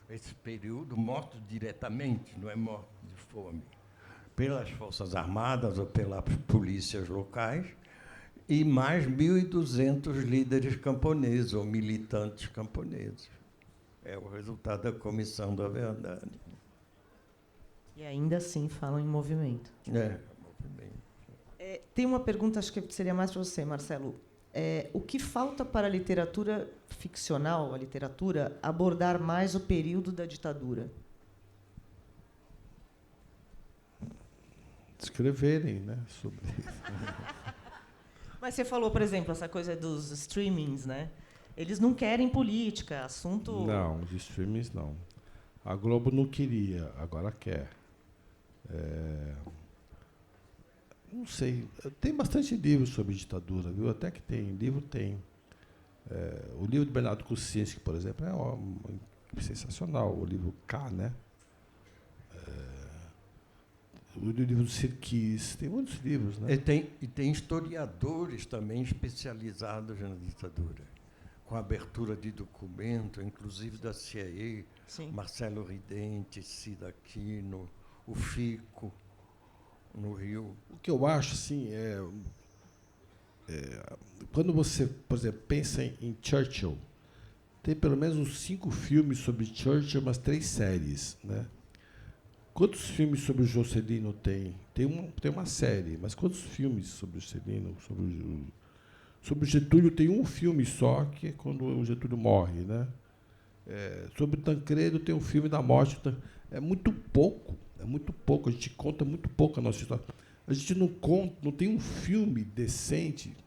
[SPEAKER 5] esse período, mortos diretamente, não é mortos de fome, pelas Forças Armadas ou pelas polícias locais, e mais 1.200 líderes camponeses ou militantes camponeses. É o resultado da Comissão da Verdade.
[SPEAKER 4] E ainda assim falam em movimento.
[SPEAKER 5] Movimento.
[SPEAKER 4] Tem uma pergunta, acho que seria mais para você, Marcelo. O que falta para a literatura ficcional, a literatura, abordar mais o período da ditadura?
[SPEAKER 2] Escreverem, né, sobre isso.
[SPEAKER 4] Mas você falou, por exemplo, essa coisa dos streamings, né? Eles não querem política, assunto...
[SPEAKER 2] Não, os streamings não. A Globo não queria, agora quer. Não sei. Tem bastante livro sobre ditadura, viu? Até que tem. Livro tem. O livro de Bernardo Kucinski, por exemplo, é sensacional. O livro K, né? O livro do Sirkis. Tem muitos livros, né?
[SPEAKER 5] E tem historiadores também especializados na ditadura, com a abertura de documento, inclusive da CIA,
[SPEAKER 4] Sim.
[SPEAKER 5] Marcelo Ridente, Cida Aquino, o Fico, no Rio.
[SPEAKER 2] O que eu acho, assim, quando você, por exemplo, pensa em Churchill, tem pelo menos uns 5 filmes sobre Churchill, umas 3 séries, né? Quantos filmes sobre o Juscelino tem? Tem uma série, mas quantos filmes sobre o Juscelino? Sobre o Getúlio tem um filme só, que é quando o Getúlio morre, né? Sobre o Tancredo tem um filme da morte. É muito pouco, a gente conta muito pouco a nossa história. A gente não tem um filme decente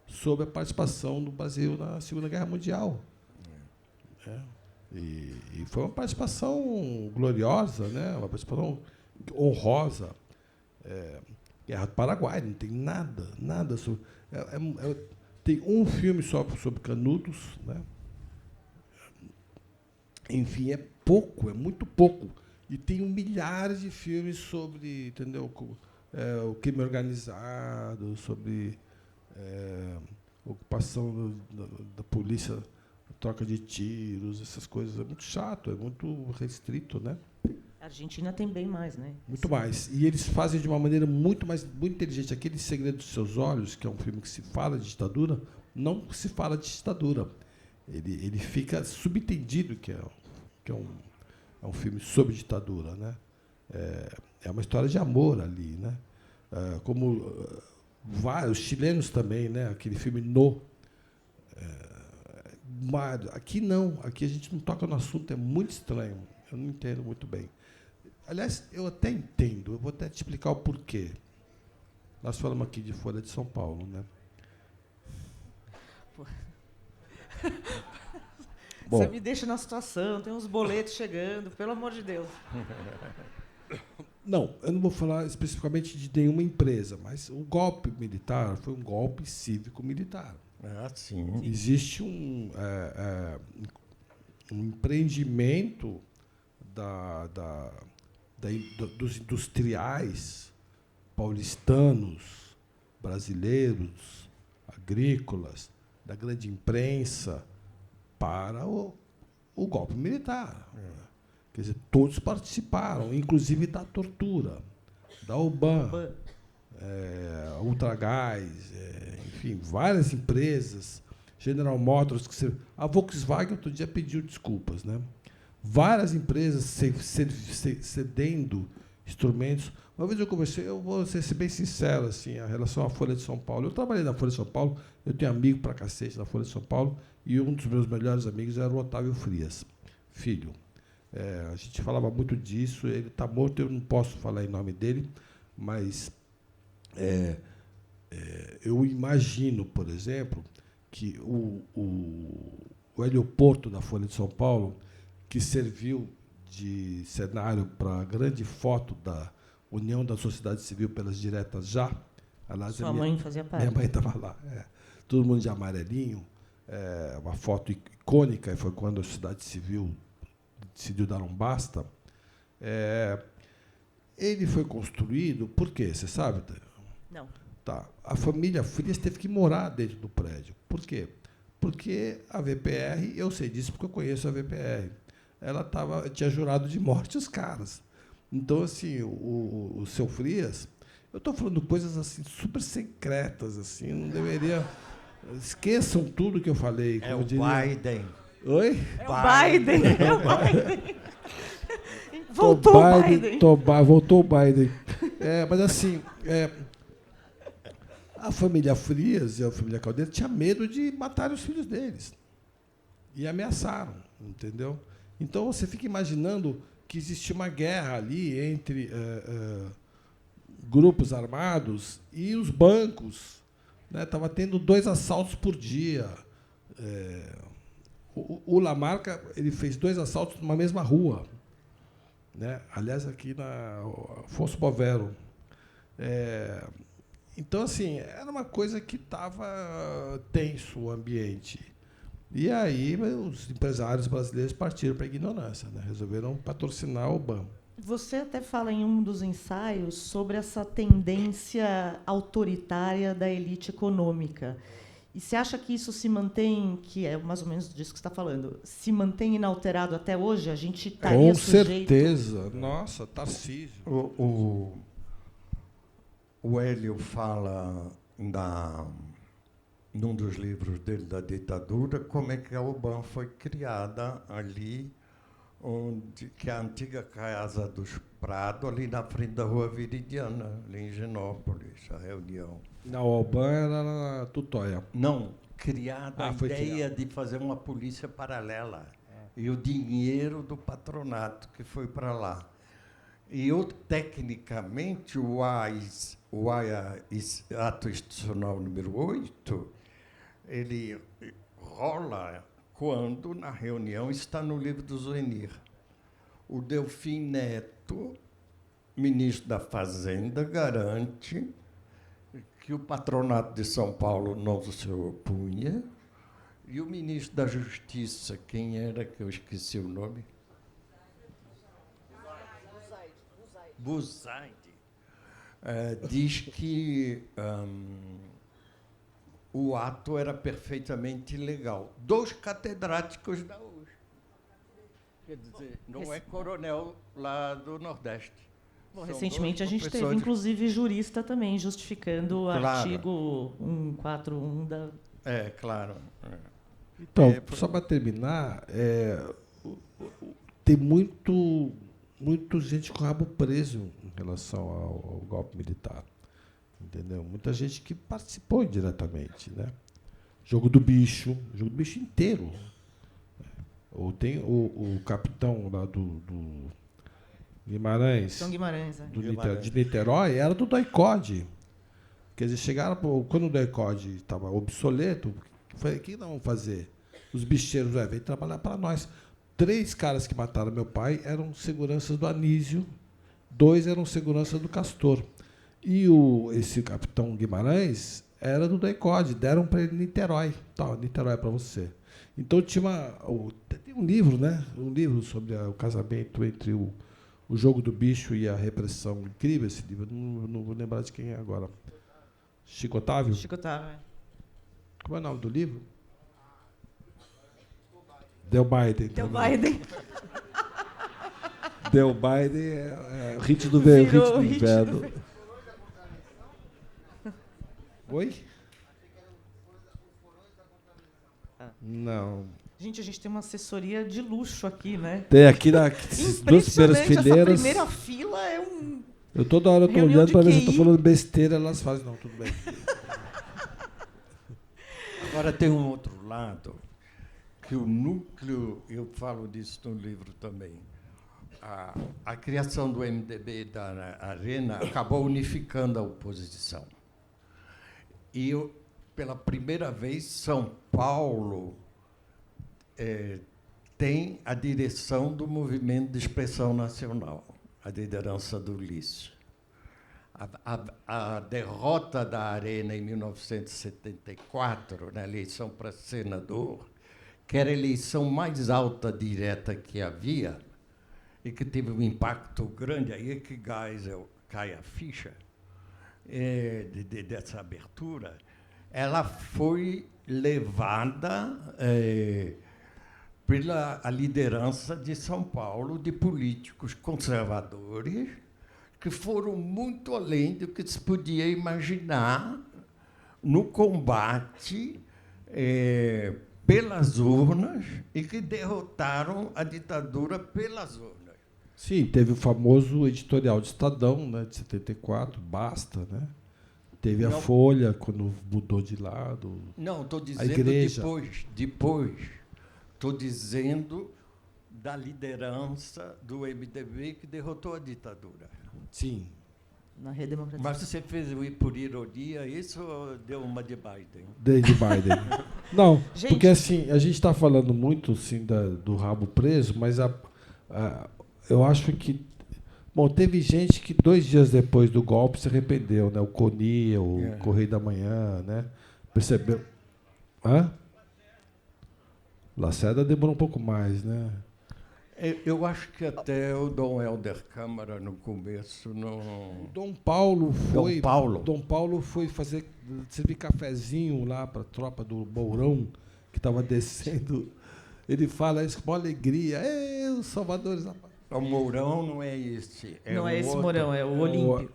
[SPEAKER 2] sobre a participação do Brasil na Segunda Guerra Mundial. E foi uma participação gloriosa, né? Uma participação honrosa. Guerra do Paraguai, não tem nada sobre. Tem um filme só sobre Canudos, né? Enfim, é pouco, é muito pouco. E tem milhares de filmes sobre, entendeu? O crime organizado, sobre ocupação da polícia, troca de tiros, essas coisas. É muito chato, é muito restrito, né?
[SPEAKER 4] A Argentina tem bem mais, né?
[SPEAKER 2] Muito mais. E eles fazem de uma maneira muito inteligente. Aquele Segredo dos Seus Olhos, que é um filme que se fala de ditadura, não se fala de ditadura. Ele fica subentendido que é um filme sobre ditadura, né? É uma história de amor ali, né? Como vários chilenos também, né? Aquele filme No. Aqui não, aqui a gente não toca no assunto, é muito estranho. Eu não entendo muito bem. Aliás, eu até entendo, eu vou até te explicar o porquê. Nós falamos aqui de Folha de São Paulo, né?
[SPEAKER 4] Bom, você me deixa na situação, tem uns boletos chegando, pelo amor de Deus.
[SPEAKER 2] Não, eu não vou falar especificamente de nenhuma empresa, mas o golpe militar foi um golpe cívico-militar.
[SPEAKER 5] Sim.
[SPEAKER 2] Existe um empreendimento dos industriais paulistanos, brasileiros, agrícolas, da grande imprensa, para o golpe militar. Quer dizer, todos participaram, inclusive da tortura, da UBAN, Ultragás, enfim, várias empresas, General Motors, a Volkswagen outro dia pediu desculpas, né? Várias empresas cedendo instrumentos. Uma vez eu conversei, eu vou ser bem sincero, assim, a relação à Folha de São Paulo. Eu trabalhei na Folha de São Paulo, eu tenho amigo pra cacete na Folha de São Paulo, e um dos meus melhores amigos era o Otávio Frias, filho. A gente falava muito disso, ele está morto, eu não posso falar em nome dele, mas eu imagino, por exemplo, que o aeroporto da Folha de São Paulo, que serviu de cenário para a grande foto da União da Sociedade Civil pelas Diretas Já. Aliás,
[SPEAKER 4] sua mãe fazia parte.
[SPEAKER 2] Minha mãe estava lá. Todo mundo de amarelinho. Uma foto icônica, e foi quando a Sociedade Civil decidiu dar um basta. Ele foi construído por quê? Você sabe?
[SPEAKER 4] Não.
[SPEAKER 2] Tá. A família Frias teve que morar dentro do prédio. Por quê? Porque a VPR, eu sei disso porque eu conheço a VPR, ela tinha jurado de morte os caras. Então, assim, o seu Frias, eu estou falando coisas assim super secretas, assim, não deveria. Esqueçam tudo que eu falei.
[SPEAKER 5] É o Biden.
[SPEAKER 2] Oi?
[SPEAKER 4] É o Biden. É o Biden. Voltou o Biden.
[SPEAKER 2] Voltou o Biden. Mas, assim, a família Frias e a família Caldeira tinha medo de matar os filhos deles. E ameaçaram, entendeu? Então, você fica imaginando que existia uma guerra ali entre grupos armados e os bancos. Estava tendo 2 assaltos por dia. O Lamarca ele fez 2 assaltos numa mesma rua. Né? Aliás, aqui na Afonso Bovero. Então, assim, era uma coisa que estava tenso o ambiente. E aí os empresários brasileiros partiram para a ignorância, né? Resolveram patrocinar o BAM.
[SPEAKER 4] Você até fala em um dos ensaios sobre essa tendência autoritária da elite econômica. E você acha que isso se mantém, que é mais ou menos disso que você está falando, se mantém inalterado até hoje? A gente estaria sujeito...
[SPEAKER 2] Com certeza. Nossa, Tarcísio.
[SPEAKER 5] O Hélio fala num dos livros dele da ditadura, como é que a UBAN foi criada ali, que é a antiga Casa dos Prados, ali na frente da Rua Viridiana, ali em Higienópolis, a reunião.
[SPEAKER 2] Na UBAN era na Tutóia.
[SPEAKER 5] Não, criada a
[SPEAKER 2] foi
[SPEAKER 5] ideia de fazer uma polícia paralela. E o dinheiro do patronato que foi para lá. E, tecnicamente, o ato institucional número 8, ele rola quando, na reunião, está no livro do Zuenir. O Delfim Neto, ministro da Fazenda, garante que o patronato de São Paulo não se opunha, e o ministro da Justiça, quem era, que eu esqueci o nome? Buzaide. Diz que o ato era perfeitamente legal. 2 catedráticos da USP. Quer dizer, não é coronel lá do Nordeste.
[SPEAKER 4] Bom,
[SPEAKER 5] São
[SPEAKER 4] recentemente a
[SPEAKER 5] 2
[SPEAKER 4] gente teve,
[SPEAKER 5] professores.
[SPEAKER 4] inclusive, jurista também, justificando o
[SPEAKER 5] Claro.
[SPEAKER 4] artigo 141 da...
[SPEAKER 5] Claro.
[SPEAKER 2] Então, só para terminar, tem muito gente com o rabo preso em relação ao golpe militar. Entendeu? Muita gente que participou diretamente, né? Jogo do bicho inteiro. Ou tem o capitão lá do Guimarães,
[SPEAKER 4] São Guimarães,
[SPEAKER 2] de Niterói, era do DOI-CODE. Quer dizer, chegaram, quando o DOI-CODE estava obsoleto, o que nós vamos fazer? Os bicheiros, vem trabalhar para nós. 3 caras que mataram meu pai eram seguranças do Anísio, 2 eram seguranças do Castor. E esse capitão Guimarães era do DOI-CODE, deram para ele Niterói. Tá, Niterói é para você. Então tem um livro, né? Um livro sobre o casamento entre o jogo do bicho e a repressão. Incrível esse livro, não vou lembrar de quem é agora. Chico Otávio?
[SPEAKER 4] Chico Otávio.
[SPEAKER 2] Como é o nome do livro? Del Biden.
[SPEAKER 4] Del Biden.
[SPEAKER 2] Del Biden é o hit do
[SPEAKER 4] Virou
[SPEAKER 2] inverno. Oi? Não.
[SPEAKER 4] Gente, a gente tem uma assessoria de luxo aqui, né?
[SPEAKER 2] Tem aqui nas 2 primeiras fileiras.
[SPEAKER 4] Essa primeira fila é um...
[SPEAKER 2] Eu toda hora estou
[SPEAKER 4] reunião
[SPEAKER 2] olhando
[SPEAKER 4] de
[SPEAKER 2] para ver se eu
[SPEAKER 4] QI.
[SPEAKER 2] estou falando besteira, elas fazem, não, tudo bem.
[SPEAKER 5] Agora tem um outro lado, que o núcleo, eu falo disso no livro também, a criação do MDB da Arena acabou unificando a oposição. E, pela primeira vez, São Paulo tem a direção do movimento de expressão nacional, a liderança do Ulisses. A derrota da Arena em 1974, na eleição para senador, que era a eleição mais alta direta que havia, e que teve um impacto grande, aí é que cai a ficha dessa abertura, ela foi levada pela liderança de São Paulo, de políticos conservadores, que foram muito além do que se podia imaginar no combate pelas urnas e que derrotaram a ditadura pelas urnas.
[SPEAKER 2] Sim, teve o famoso editorial de Estadão, né, de 74, Basta, né? Teve a Folha, quando mudou de lado.
[SPEAKER 5] Não, estou
[SPEAKER 2] a
[SPEAKER 5] dizendo
[SPEAKER 2] igreja.
[SPEAKER 5] depois. Estou dizendo da liderança do MDB que derrotou a ditadura.
[SPEAKER 2] Sim.
[SPEAKER 4] Na redemocratização.
[SPEAKER 5] Mas você fez por ironia isso ou deu uma de Biden?
[SPEAKER 2] Desde Biden. Não,
[SPEAKER 4] Gente.
[SPEAKER 2] porque assim, a gente está falando muito assim, do rabo preso, mas eu acho que... Bom, teve gente que 2 dias depois do golpe se arrependeu, né? O Coni, o Correio da Manhã, né? Percebeu? Hã? Lacerda demorou um pouco mais, né?
[SPEAKER 5] Eu acho que até o Dom Helder Câmara, no começo, não...
[SPEAKER 2] Dom Paulo
[SPEAKER 5] Dom Paulo
[SPEAKER 2] foi servir cafezinho lá para a tropa do Mourão, que estava descendo. Ele fala isso com alegria. Os salvadores...
[SPEAKER 5] O Mourão não é esse.
[SPEAKER 4] Não é esse
[SPEAKER 5] outro.
[SPEAKER 4] Mourão, é o Olímpio.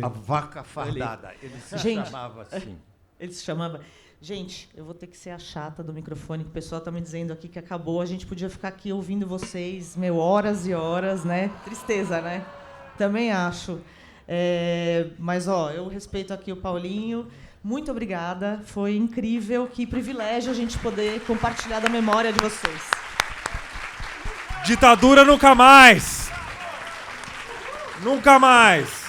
[SPEAKER 5] A vaca fardada. Ele se chamava assim.
[SPEAKER 4] Ele se chamava... Gente, eu vou ter que ser a chata do microfone, que o pessoal está me dizendo aqui que acabou. A gente podia ficar aqui ouvindo vocês, horas e horas, né? Tristeza, né? Também acho. Mas, eu respeito aqui o Paulinho. Muito obrigada. Foi incrível. Que privilégio a gente poder compartilhar da memória de vocês.
[SPEAKER 1] Ditadura nunca mais! Nunca mais!